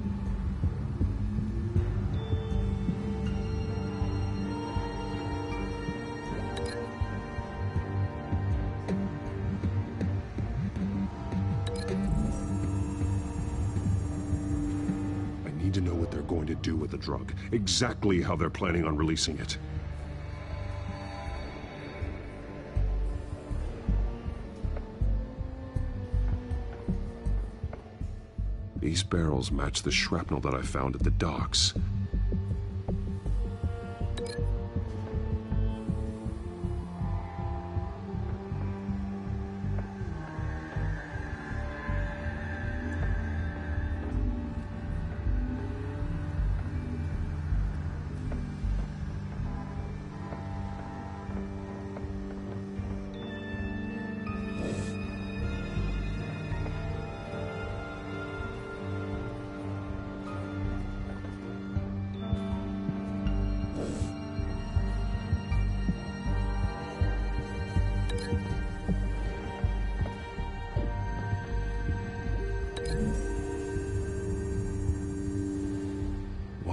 To know what they're going to do with the drug. Exactly how they're planning on releasing it. These barrels match the shrapnel that I found at the docks.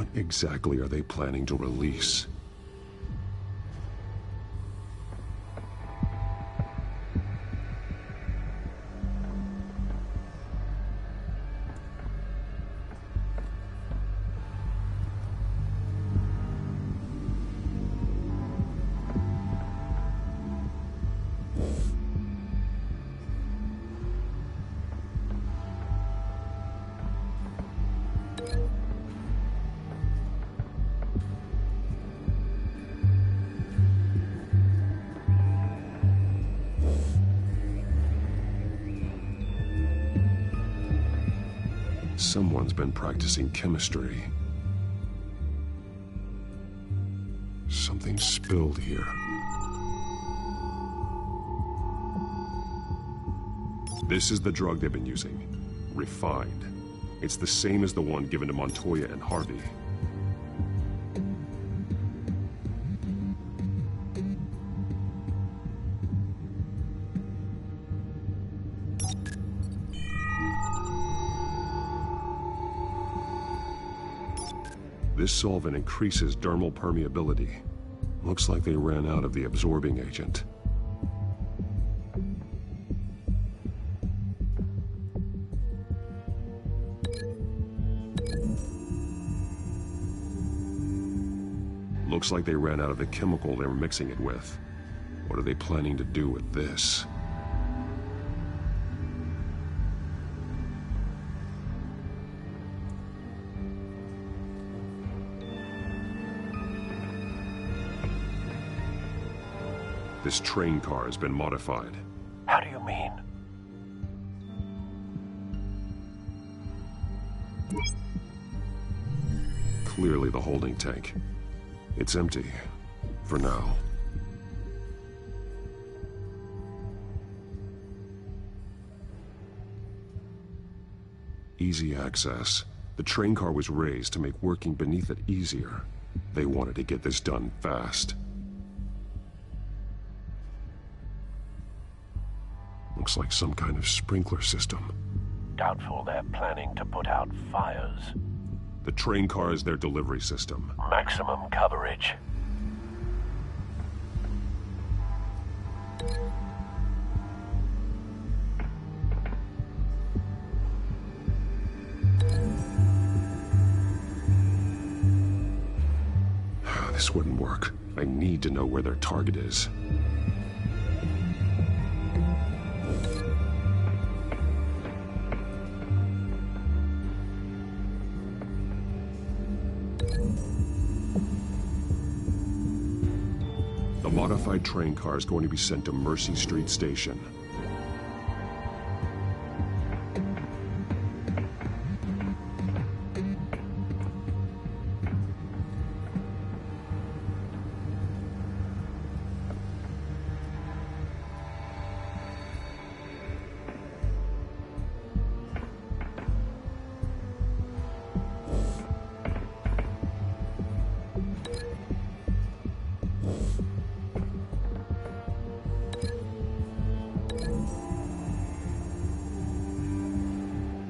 What exactly are they planning to release? Someone's been practicing chemistry. Something spilled here. This is the drug they've been using. Refined. It's the same as the one given to Montoya and Harvey. This solvent increases dermal permeability. Looks like they ran out of the absorbing agent. Looks like they ran out of the chemical they were mixing it with. What are they planning to do with this? This train car has been modified.
How do you mean?
Clearly the holding tank. It's empty. For now. Easy access. The train car was raised to make working beneath it easier. They wanted to get this done fast. Looks like some kind of sprinkler system.
Doubtful they're planning to put out fires.
The train car is their delivery system.
Maximum coverage.
This wouldn't work. I need to know where their target is. The modified train car is going to be sent to Mercy Street Station.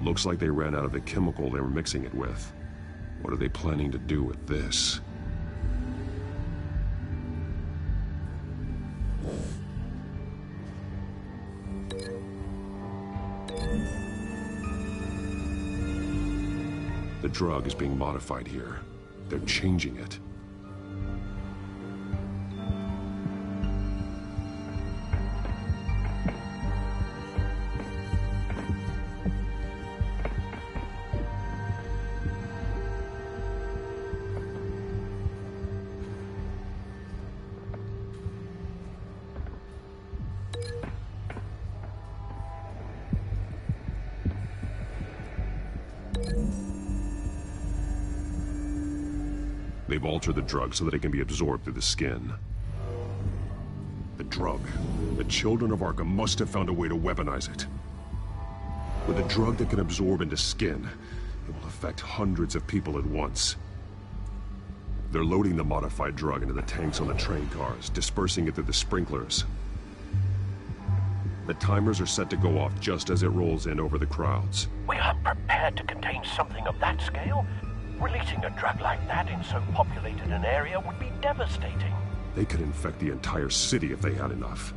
Looks like they ran out of the chemical they were mixing it with. What are they planning to do with this? The drug is being modified here. They're changing it. They've altered the drug so that it can be absorbed through the skin. The drug. The children of Arkham must have found a way to weaponize it. With a drug that can absorb into skin, it will affect hundreds of people at once. They're loading the modified drug into the tanks on the train cars, dispersing it through the sprinklers. The timers are set to go off just as it rolls in over the crowds.
We aren't prepared to contain something of that scale. Releasing a drug like that in so populated an area would be devastating.
They could infect the entire city if they had enough.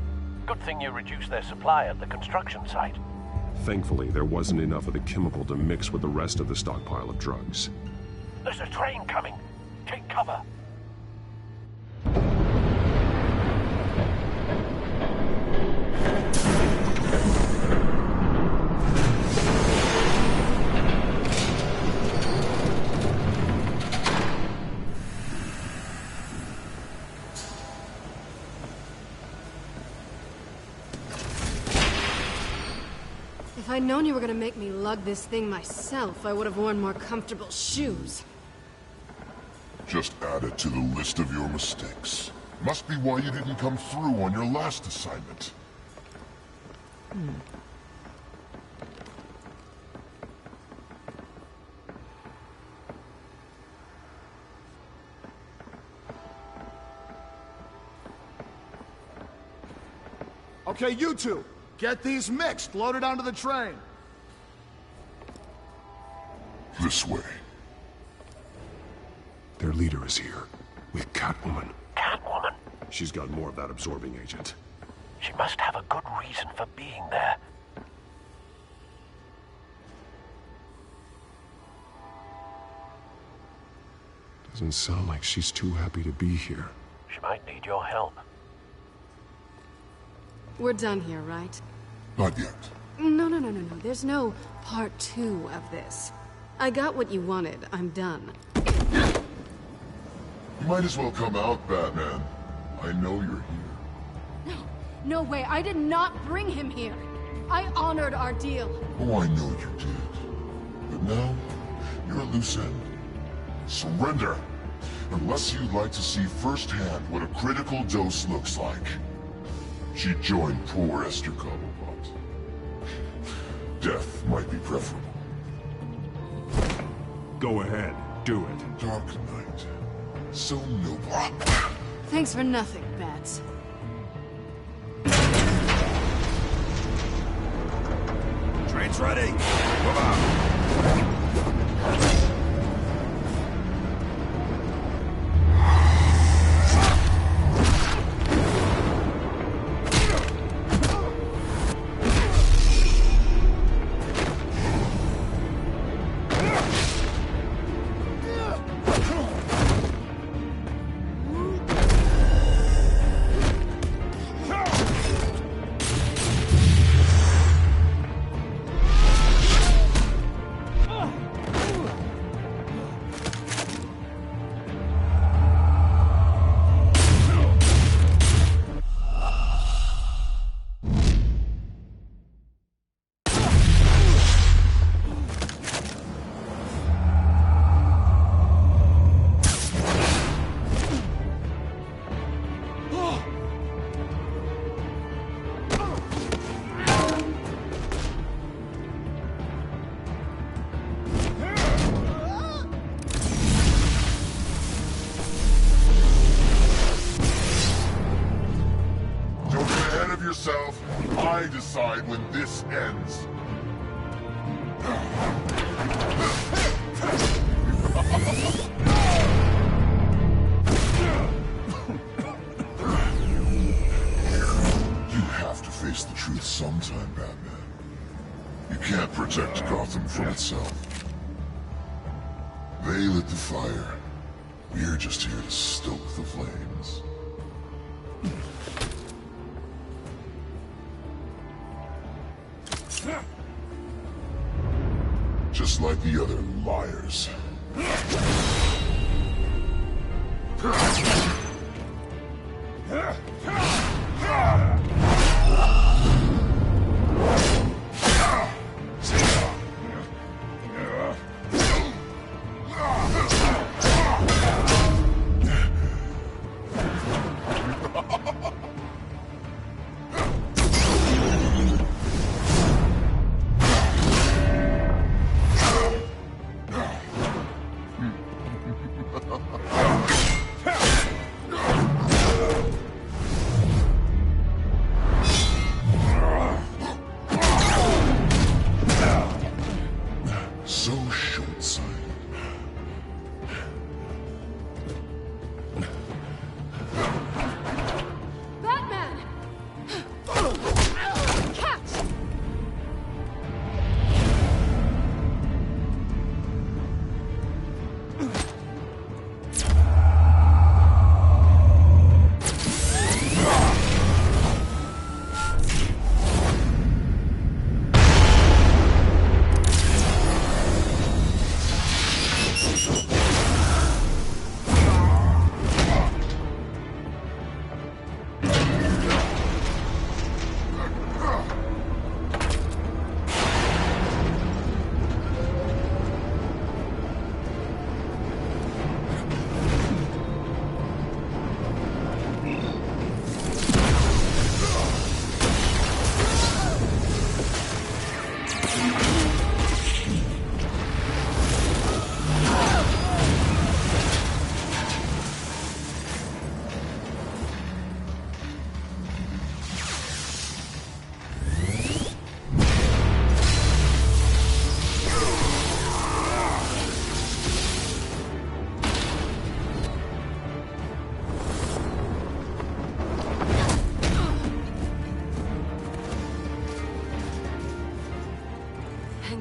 Good thing you reduced their supply at the construction site.
Thankfully, there wasn't enough of the chemical to mix with the rest of the stockpile of drugs.
There's a train coming. Take cover.
If I'd known you were gonna make me lug this thing myself, I would have worn more comfortable shoes.
Just add it to the list of your mistakes. Must be why you didn't come through on your last assignment.
Okay, you two, get these mixed, loaded onto the train.
This way.
Their leader is here, with Catwoman.
Catwoman?
She's got more of that absorbing agent.
She must have a good reason for being there.
Doesn't sound like she's too happy to be here.
She might need your help.
We're done here, right?
Not yet.
No. There's no part 2 of this. I got what you wanted. I'm done.
You might as well come out, Batman. I know you're here.
No way. I did not bring him here. I honored our deal.
Oh, I know you did. But now, you're a loose end. Surrender! Unless you'd like to see firsthand what a critical dose looks like. She joined poor Esther Cobblepot. Death might be preferable.
Go ahead, do it.
Dark Knight. So noble.
Thanks for nothing, Bats.
Train's ready! Come on!
I decide when this ends. You have to face the truth sometime, Batman. You can't protect Gotham from itself. They lit the fire. We're just here to stoke the flames. Just like the other liars.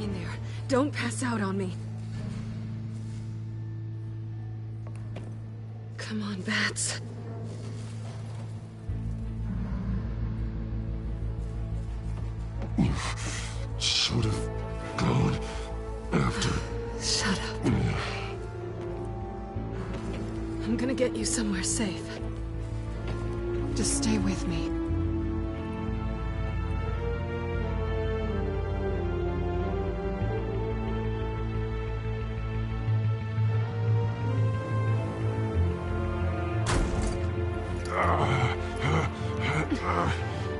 Hang in there. Don't pass out on me. Come on, Bats.
You should have gone after...
Shut up. I'm gonna get you somewhere safe. Just stay with me.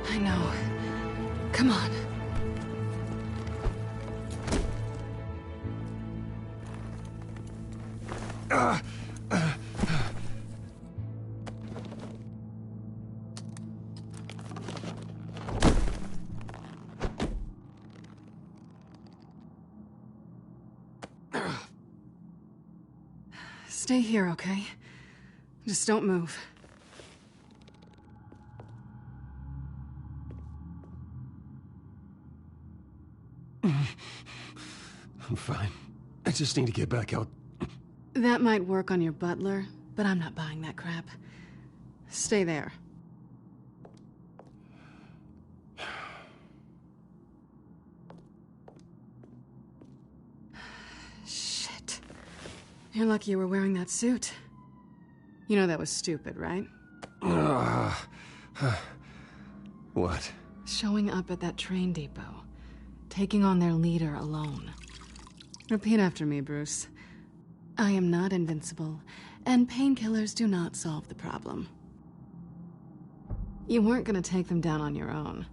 I know. Come on. Stay here, okay? Just don't move.
I'm fine. I just need to get back out.
That might work on your butler, but I'm not buying that crap. Stay there. Shit. You're lucky you were wearing that suit. You know that was stupid, right?
What?
Showing up at that train depot. Taking on their leader alone. Repeat after me, Bruce. I am not invincible, and painkillers do not solve the problem. You weren't gonna take them down on your own.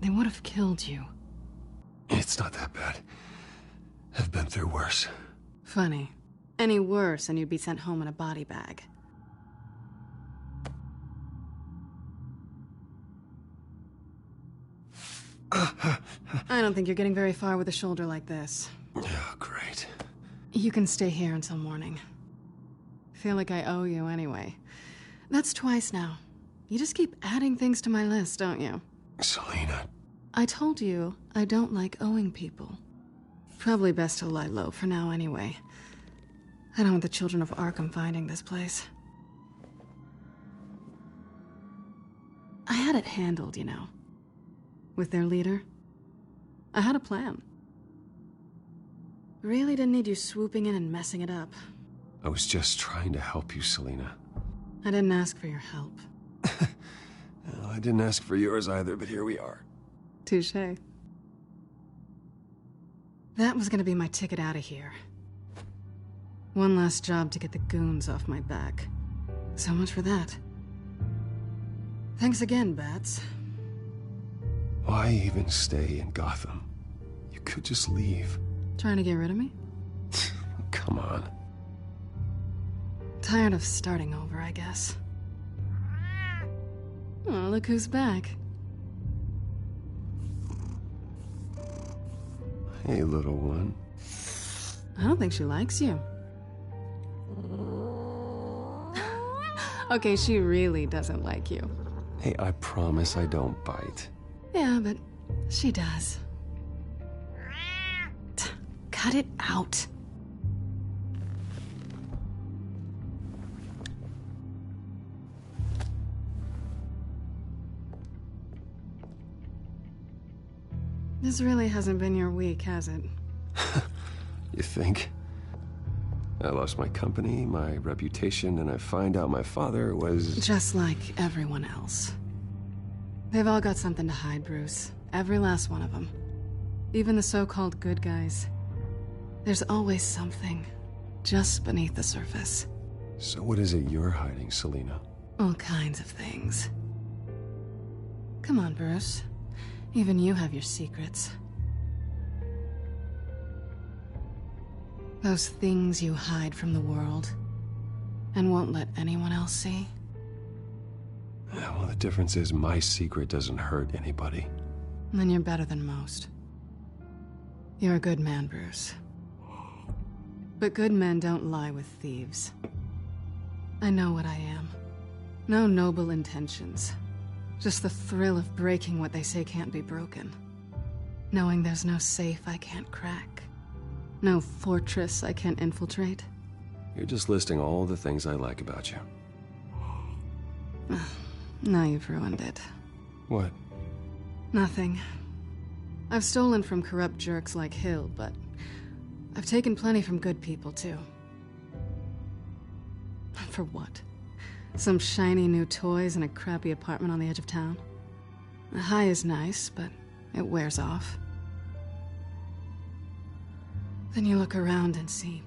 They would have killed you.
It's not that bad. I've been through worse.
Funny. Any worse and you'd be sent home in a body bag. I don't think you're getting very far with a shoulder like this.
Oh, great.
You can stay here until morning. Feel like I owe you anyway. That's twice now. You just keep adding things to my list, don't you?
Selina.
I told you I don't like owing people. Probably best to lie low for now anyway. I don't want the children of Arkham finding this place. I had it handled, you know. With their leader. I had a plan. Really didn't need you swooping in and messing it up.
I was just trying to help you, Selina.
I didn't ask for your help.
Well, I didn't ask for yours either, but here we are.
Touché. That was gonna be my ticket out of here. One last job to get the goons off my back. So much for that. Thanks again, Bats.
Why even stay in Gotham? You could just leave.
Trying to get rid of me?
Come on.
Tired of starting over, I guess. Oh, look who's back.
Hey, little one.
I don't think she likes you. Okay, she really doesn't like you.
Hey, I promise I don't bite.
Yeah, but she does. Cut it out. This really hasn't been your week, has it?
You think? I lost my company, my reputation, and I find out my father was...
Just like everyone else. They've all got something to hide, Bruce. Every last one of them. Even the so-called good guys. There's always something just beneath the surface.
So what is it you're hiding, Selina?
All kinds of things. Come on, Bruce. Even you have your secrets. Those things you hide from the world and won't let anyone else see.
Yeah, well, the difference is my secret doesn't hurt anybody.
Then you're better than most. You're a good man, Bruce. But good men don't lie with thieves. I know what I am. No noble intentions. Just the thrill of breaking what they say can't be broken. Knowing there's no safe I can't crack. No fortress I can't infiltrate.
You're just listing all the things I like about you.
Now you've ruined it.
What?
Nothing. I've stolen from corrupt jerks like Hill, but I've taken plenty from good people, too. For what? Some shiny new toys and a crappy apartment on the edge of town? The high is nice, but it wears off. Then you look around and see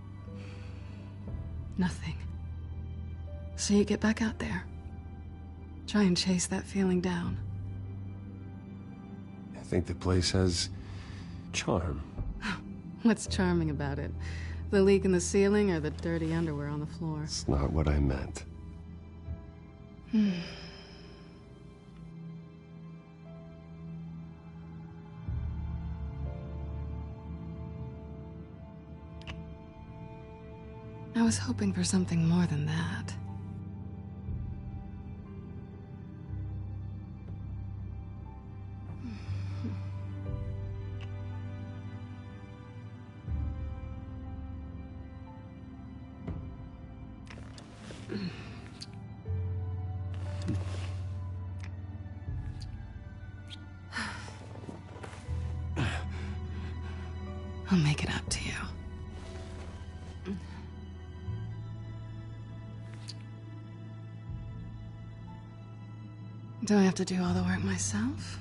nothing. So you get back out there. Try and chase that feeling down.
I think the place has charm.
What's charming about it? The leak in the ceiling or the dirty underwear on the floor?
It's not what I meant.
I was hoping for something more than that. I'll make it up to you. Do I have to do all the work myself?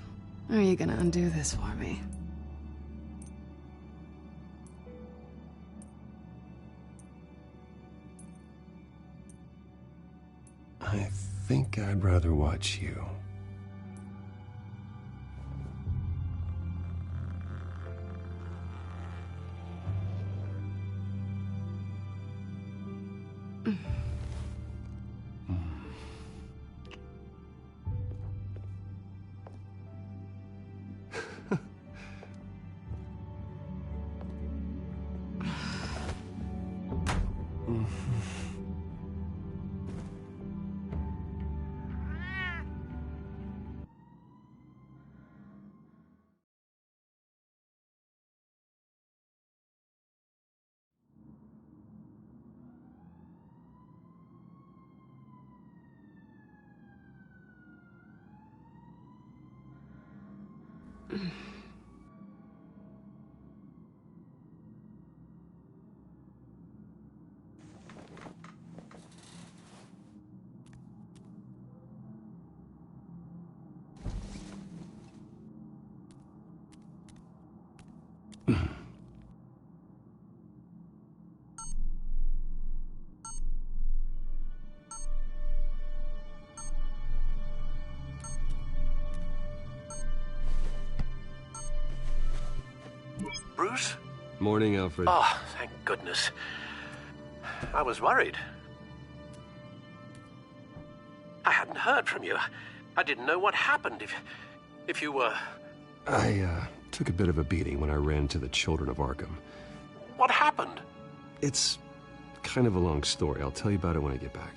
Or are you gonna undo this for me?
I think I'd rather watch you.
Bruce?
Morning, Alfred.
Oh, thank goodness. I was worried. I hadn't heard from you. I didn't know what happened if you were...
I took a bit of a beating when I ran to the Children of Arkham.
What happened?
It's kind of a long story. I'll tell you about it when I get back.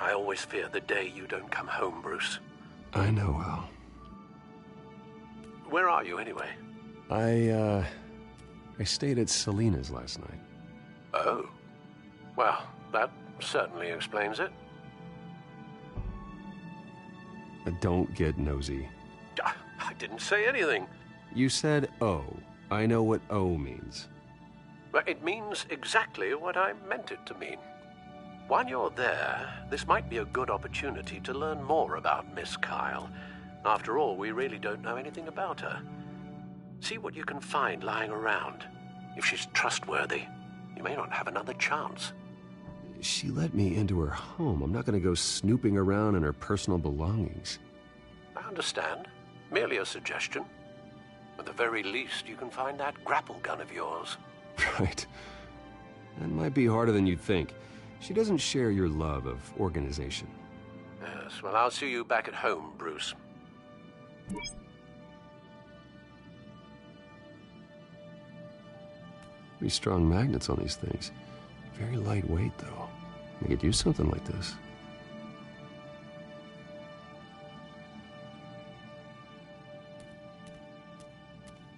I always fear the day you don't come home, Bruce.
I know, Al.
Where are you, anyway?
I stayed at Selena's last night.
Oh. Well, that certainly explains it.
Don't get nosy.
I didn't say anything.
You said O. I know what O means.
It means exactly what I meant it to mean. While you're there, this might be a good opportunity to learn more about Miss Kyle. After all, we really don't know anything about her. See what you can find lying around. If she's trustworthy, you may not have another chance.
She let me into her home. I'm not going to go snooping around in her personal belongings.
I understand. Merely a suggestion. At the very least, you can find that grapple gun of yours.
Right. That might be harder than you'd think. She doesn't share your love of organization.
Yes, well, I'll see you back at home, Bruce.
Pretty strong magnets on these things. Very lightweight, though. I could use something like this.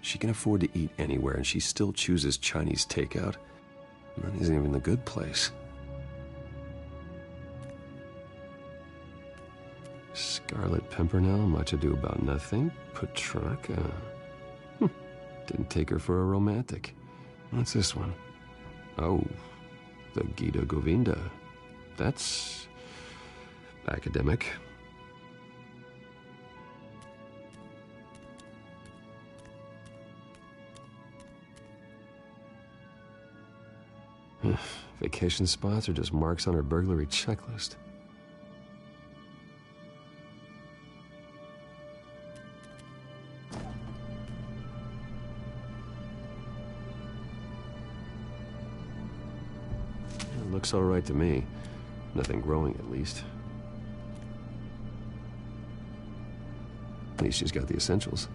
She can afford to eat anywhere, and she still chooses Chinese takeout. That isn't even the good place. Scarlet Pimpernel, Much Ado About Nothing, Petrarca. Didn't take her for a romantic. What's this one? Oh, the Gita Govinda. That's academic. Vacation spots are just marks on her burglary checklist. It looks all right to me. Nothing growing, at least. At least she's got the essentials.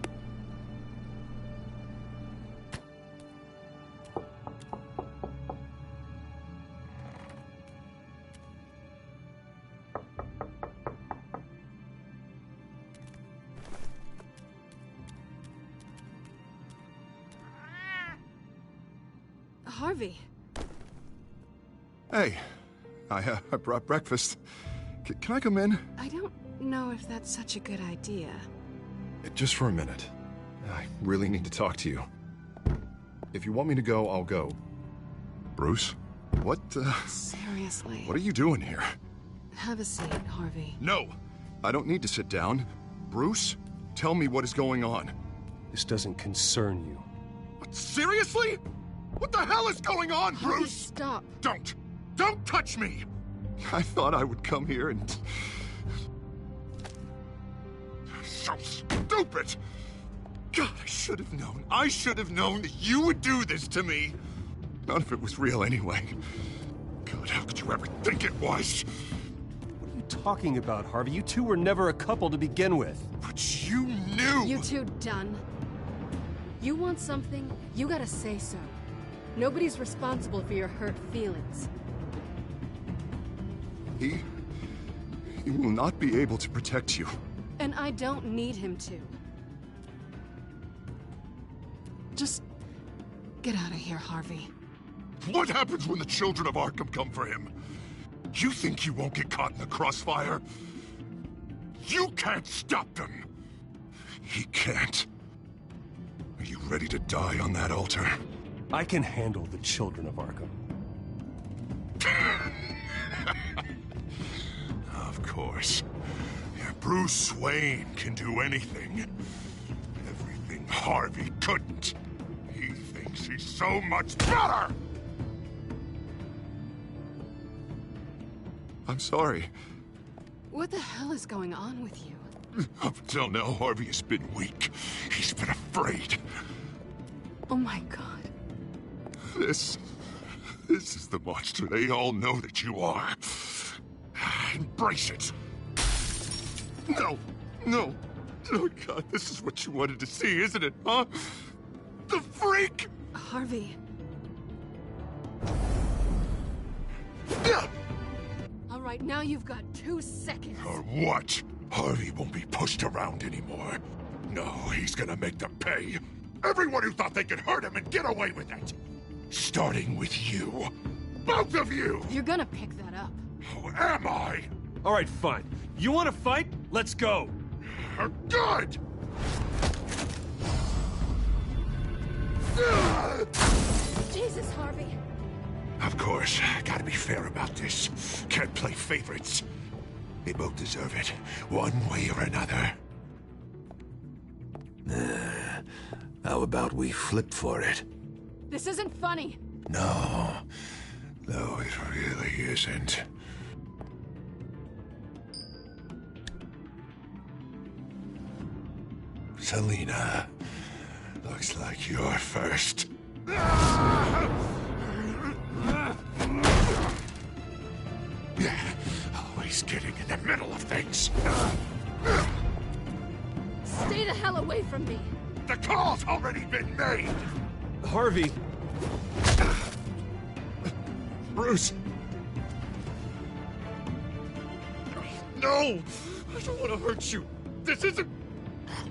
Harvey.
Hey, I brought breakfast. Can I come in?
I don't know if that's such a good idea.
Just for a minute. I really need to talk to you. If you want me to go, I'll go. Bruce? What,
Seriously.
What are you doing here?
Have a seat, Harvey.
No! I don't need to sit down. Bruce, tell me what is going on.
This doesn't concern you.
What, seriously? What the hell is going on,
Harvey,
Bruce?
stop.
Don't touch me! I thought I would come here and... So stupid! God, I should have known. I should have known that you would do this to me. None of it was real anyway. God, how could you ever think it was?
What are you talking about, Harvey? You two were never a couple to begin with.
But you knew!
You two done? You want something, you gotta say so. Nobody's responsible for your hurt feelings.
He will not be able to protect you.
And I don't need him to. Just get out of here, Harvey.
What happens when the children of Arkham come for him? You think you won't get caught in the crossfire? You can't stop them. He can't. Are you ready to die on that altar?
I can handle the children of Arkham.
Of course. Yeah, Bruce Wayne can do anything. Everything Harvey couldn't. He thinks he's so much better! I'm sorry.
What the hell is going on with you?
Up until now, Harvey has been weak. He's been afraid.
Oh my God.
This is the monster they all know that you are. Embrace it. No. Oh God, this is what you wanted to see, isn't it, huh? The freak!
Harvey. All right, now you've got 2 seconds.
Or what? Harvey won't be pushed around anymore. No, he's gonna make them pay. Everyone who thought they could hurt him and get away with it. Starting with you. Both of you!
You're gonna pick that up.
Who am I?
All right, fine. You want to fight? Let's go.
Good!
Jesus, Harvey.
Of course, gotta be fair about this. Can't play favorites. They both deserve it, one way or another. How about we flip for it?
This isn't funny.
No, it really isn't. Selina, looks like you're first. Always getting in the middle of things.
Stay the hell away from me.
The call's already been made.
Harvey.
Bruce. No! I don't want to hurt you. This isn't...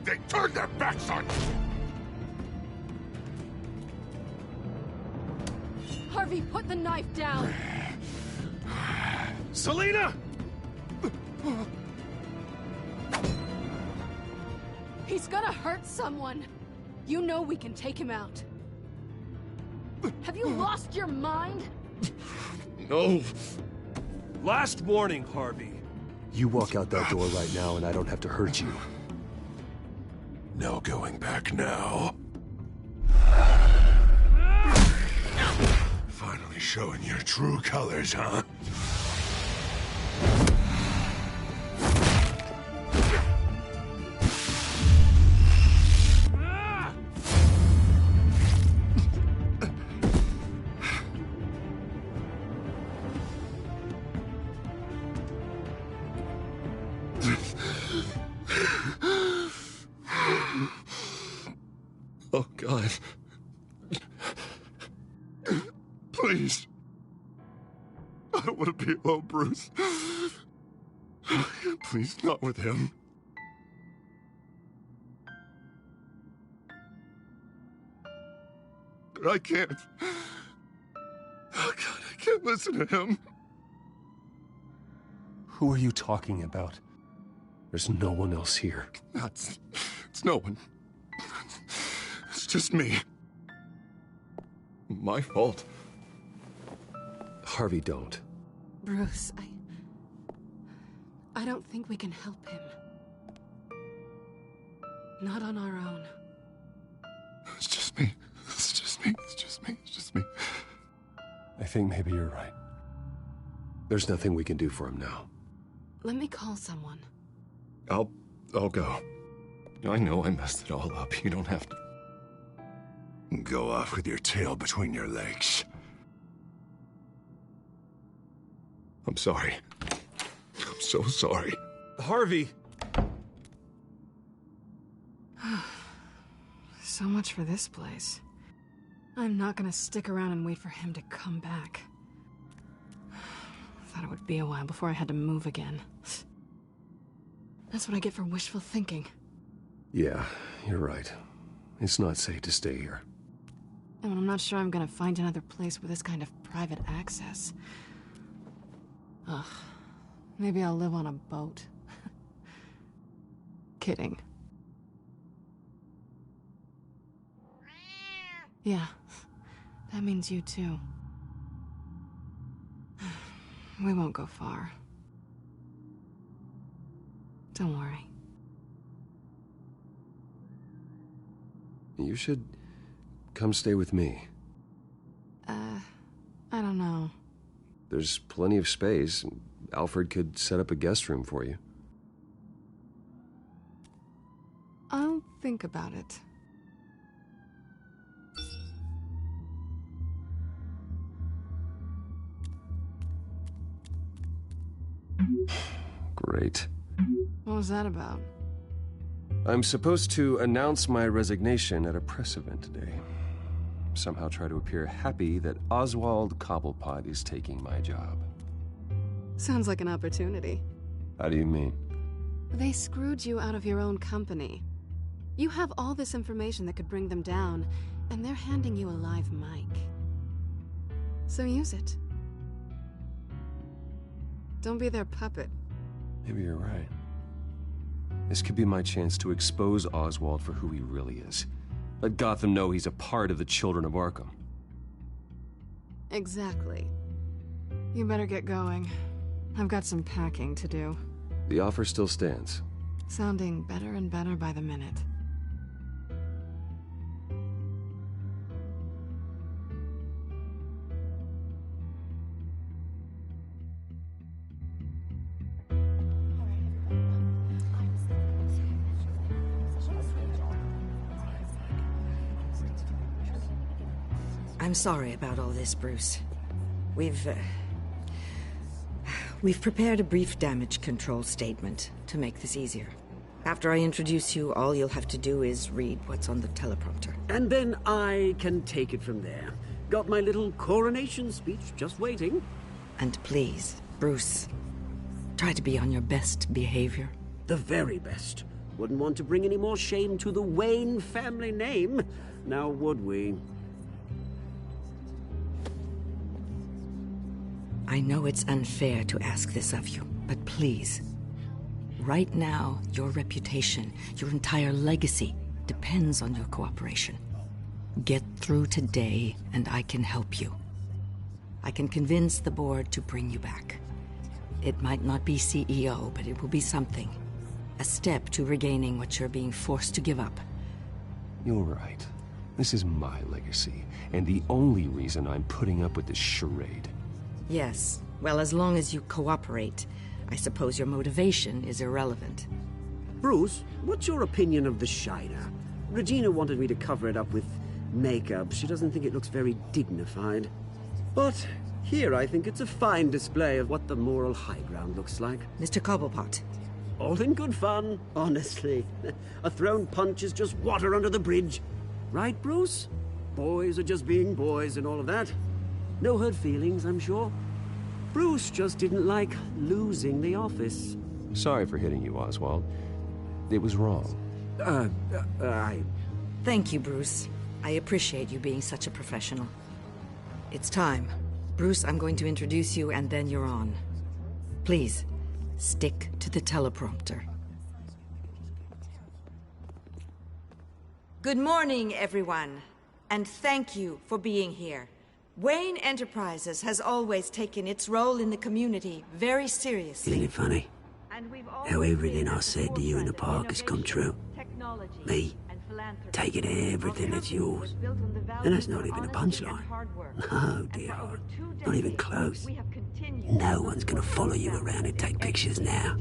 They turned their backs on you.
Harvey, put the knife down!
Selena!
He's gonna hurt someone! You know we can take him out. Have you lost your mind?
No.
Last warning, Harvey. You walk out that door right now and I don't have to hurt you.
No going back now. Finally showing your true colors, huh?
Oh, God. Please. I don't want to be alone, Bruce. Please, not with him. But I can't. Oh, God, I can't listen to him.
Who are you talking about? There's no one else here.
It's no one. It's just me. My fault.
Harvey, don't.
Bruce, I don't think we can help him. Not on our own.
It's just me. It's just me. It's just me. It's just me.
I think maybe you're right. There's nothing we can do for him now.
Let me call someone.
I'll go. I know I messed it all up. You don't have to.
Go off with your tail between your legs.
I'm sorry. I'm so sorry.
Harvey!
So much for this place. I'm not gonna stick around and wait for him to come back. Thought it would be a while before I had to move again. That's what I get for wishful thinking.
Yeah, you're right. It's not safe to stay here.
And I'm not sure I'm gonna find another place with this kind of private access. Ugh. Maybe I'll live on a boat. Kidding. Yeah. That means you too. We won't go far. Don't worry.
You should come stay with me.
I don't know.
There's plenty of space. Alfred could set up a guest room for you.
I'll think about it.
Great.
What was that about?
I'm supposed to announce my resignation at a press event today. Somehow try to appear happy that Oswald Cobblepot is taking my job.
Sounds like an opportunity.
How do you mean?
They screwed you out of your own company. You have all this information that could bring them down, and they're handing you a live mic. So use it. Don't be their puppet.
Maybe you're right. This could be my chance to expose Oswald for who he really is. Let Gotham know he's a part of the Children of Arkham.
Exactly. You better get going. I've got some packing to do.
The offer still stands.
Sounding better and better by the minute.
I'm sorry about all this, Bruce. We've prepared a brief damage control statement to make this easier. After I introduce you, all you'll have to do is read what's on the teleprompter.
And then I can take it from there. Got my little coronation speech just waiting.
And please, Bruce, try to be on your best behavior.
The very best. Wouldn't want to bring any more shame to the Wayne family name, now would we?
I know it's unfair to ask this of you, but please. Right now, your reputation, your entire legacy, depends on your cooperation. Get through today, and I can help you. I can convince the board to bring you back. It might not be CEO, but it will be something. A step to regaining what you're being forced to give up.
You're right. This is my legacy, and the only reason I'm putting up with this charade.
Yes. Well, as long as you cooperate, I suppose your motivation is irrelevant.
Bruce, what's your opinion of the Shiner? Regina wanted me to cover it up with makeup. She doesn't think it looks very dignified. But here I think it's a fine display of what the moral high ground looks like.
Mr. Cobblepot.
All in good fun, honestly. A thrown punch is just water under the bridge. Right, Bruce? Boys are just being boys and all of that. No hurt feelings, I'm sure. Bruce just didn't like losing the office.
Sorry for hitting you, Oswald. It was wrong.
Thank you, Bruce. I appreciate you being such a professional. It's time. Bruce, I'm going to introduce you and then you're on. Please, stick to the teleprompter. Good morning, everyone. And thank you for being here. Wayne Enterprises has always taken its role in the community very seriously.
Isn't it funny? How everything I said to you in the park has come true. Me, taking everything that's yours. And that's not even a punchline. No, dear, not even close. No one's gonna follow you around and take pictures now.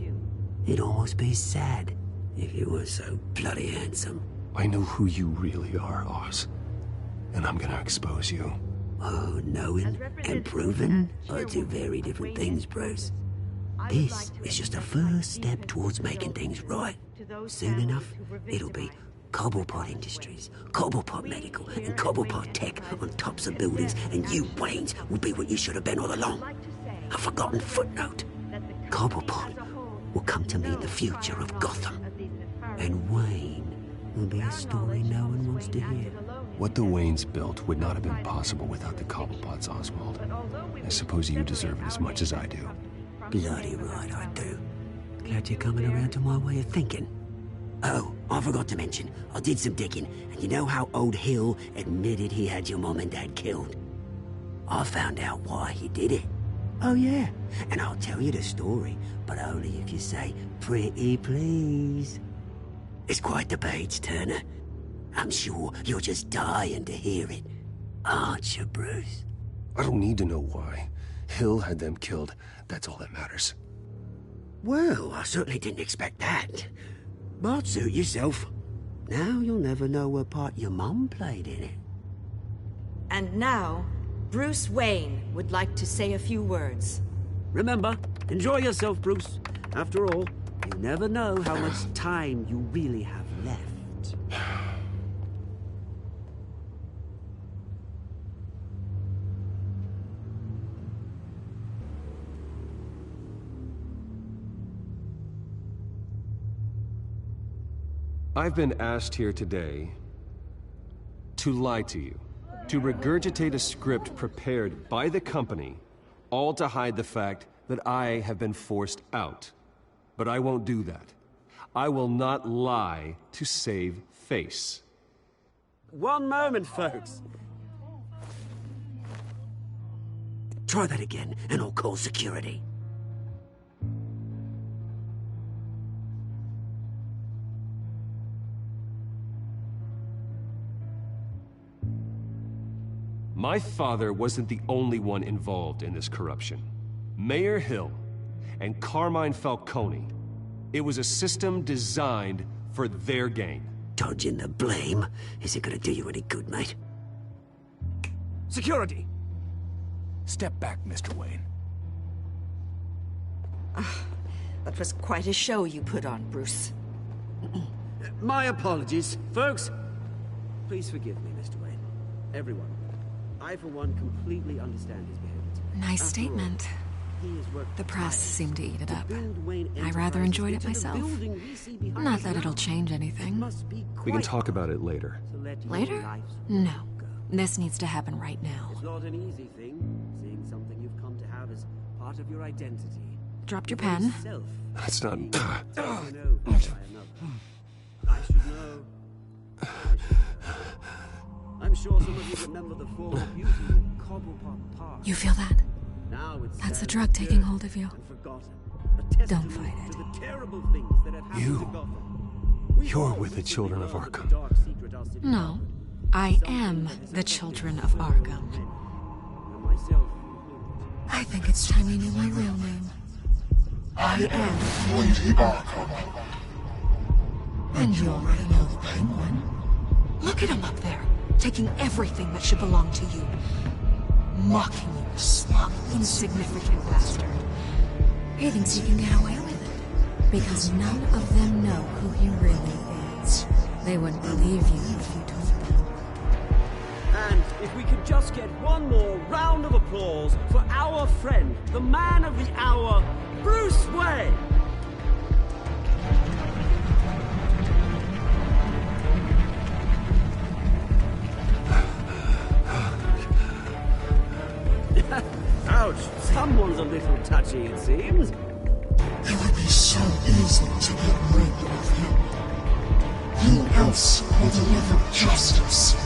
It'd almost be sad if you weren't so bloody handsome.
I know who you really are, Oz. And I'm gonna expose you.
Oh, knowing and proving are two very different things, Bruce. This is just a first step towards making things right. Soon enough, it'll be Cobblepot Industries, Cobblepot Medical, and Cobblepot Tech on tops of buildings, and you, Waynes, will be what you should have been all along. A forgotten footnote. Cobblepot will come to mean the future of Gotham. And Wayne will be a story no one wants to hear.
What the Waynes built would not have been possible without the Cobblepots, Oswald. I suppose you deserve it as much as I do.
Bloody right I do. Glad you're coming around to my way of thinking. Oh, I forgot to mention, I did some digging, and you know how old Hill admitted he had your mom and dad killed? I found out why he did it. Oh yeah, and I'll tell you the story, but only if you say, pretty please. It's quite the page, Turner. I'm sure you're just dying to hear it. Aren't you, Bruce?
I don't need to know why. Hill had them killed. That's all that matters.
Well, I certainly didn't expect that. But suit yourself. Now you'll never know what part your mum played in it.
And now, Bruce Wayne would like to say a few words.
Remember, enjoy yourself, Bruce. After all, you never know how much time you really have left.
I've been asked here today to lie to you, to regurgitate a script prepared by the company, all to hide the fact that I have been forced out. But I won't do that. I will not lie to save face.
One moment, folks. Try that again, and I'll call security.
My father wasn't the only one involved in this corruption. Mayor Hill and Carmine Falcone. It was a system designed for their gain.
Dodging the blame isn't gonna do you any good, mate.
Security! Step back, Mr. Wayne.
That was quite a show you put on, Bruce.
My apologies, folks. Please forgive me, Mr. Wayne. Everyone. I, for one, completely understand his behavior.
Nice statement. The press seemed to eat it up. I rather enjoyed it myself. Not that it'll change anything.
We can talk about it later.
Later? No. This needs to happen right now.
It's not an easy thing, seeing something you've come to have as part of your identity.
Dropped your pen.
That's not...
I should know. I'm sure some of you remember the former beauty in Cobblepot Park.
You feel that?
Now it's
That's the drug taking hold of you. Don't fight it.
You're with the children of Arkham.
No. I am the children of Arkham. I think it's time you knew my real name. I am
Lady Arkham.
And you already know the Penguin. Look at him up there, taking everything that should belong to you. Mocking you, smug, insignificant bastard. He thinks he can get away with it, because none of them know who he really is. They wouldn't believe you if you told them.
And if we could just get one more round of applause for our friend, the man of the hour, Bruce Wayne! Ouch, someone's a little touchy, it seems.
It would be so easy to get rid of him. Who else will deliver justice?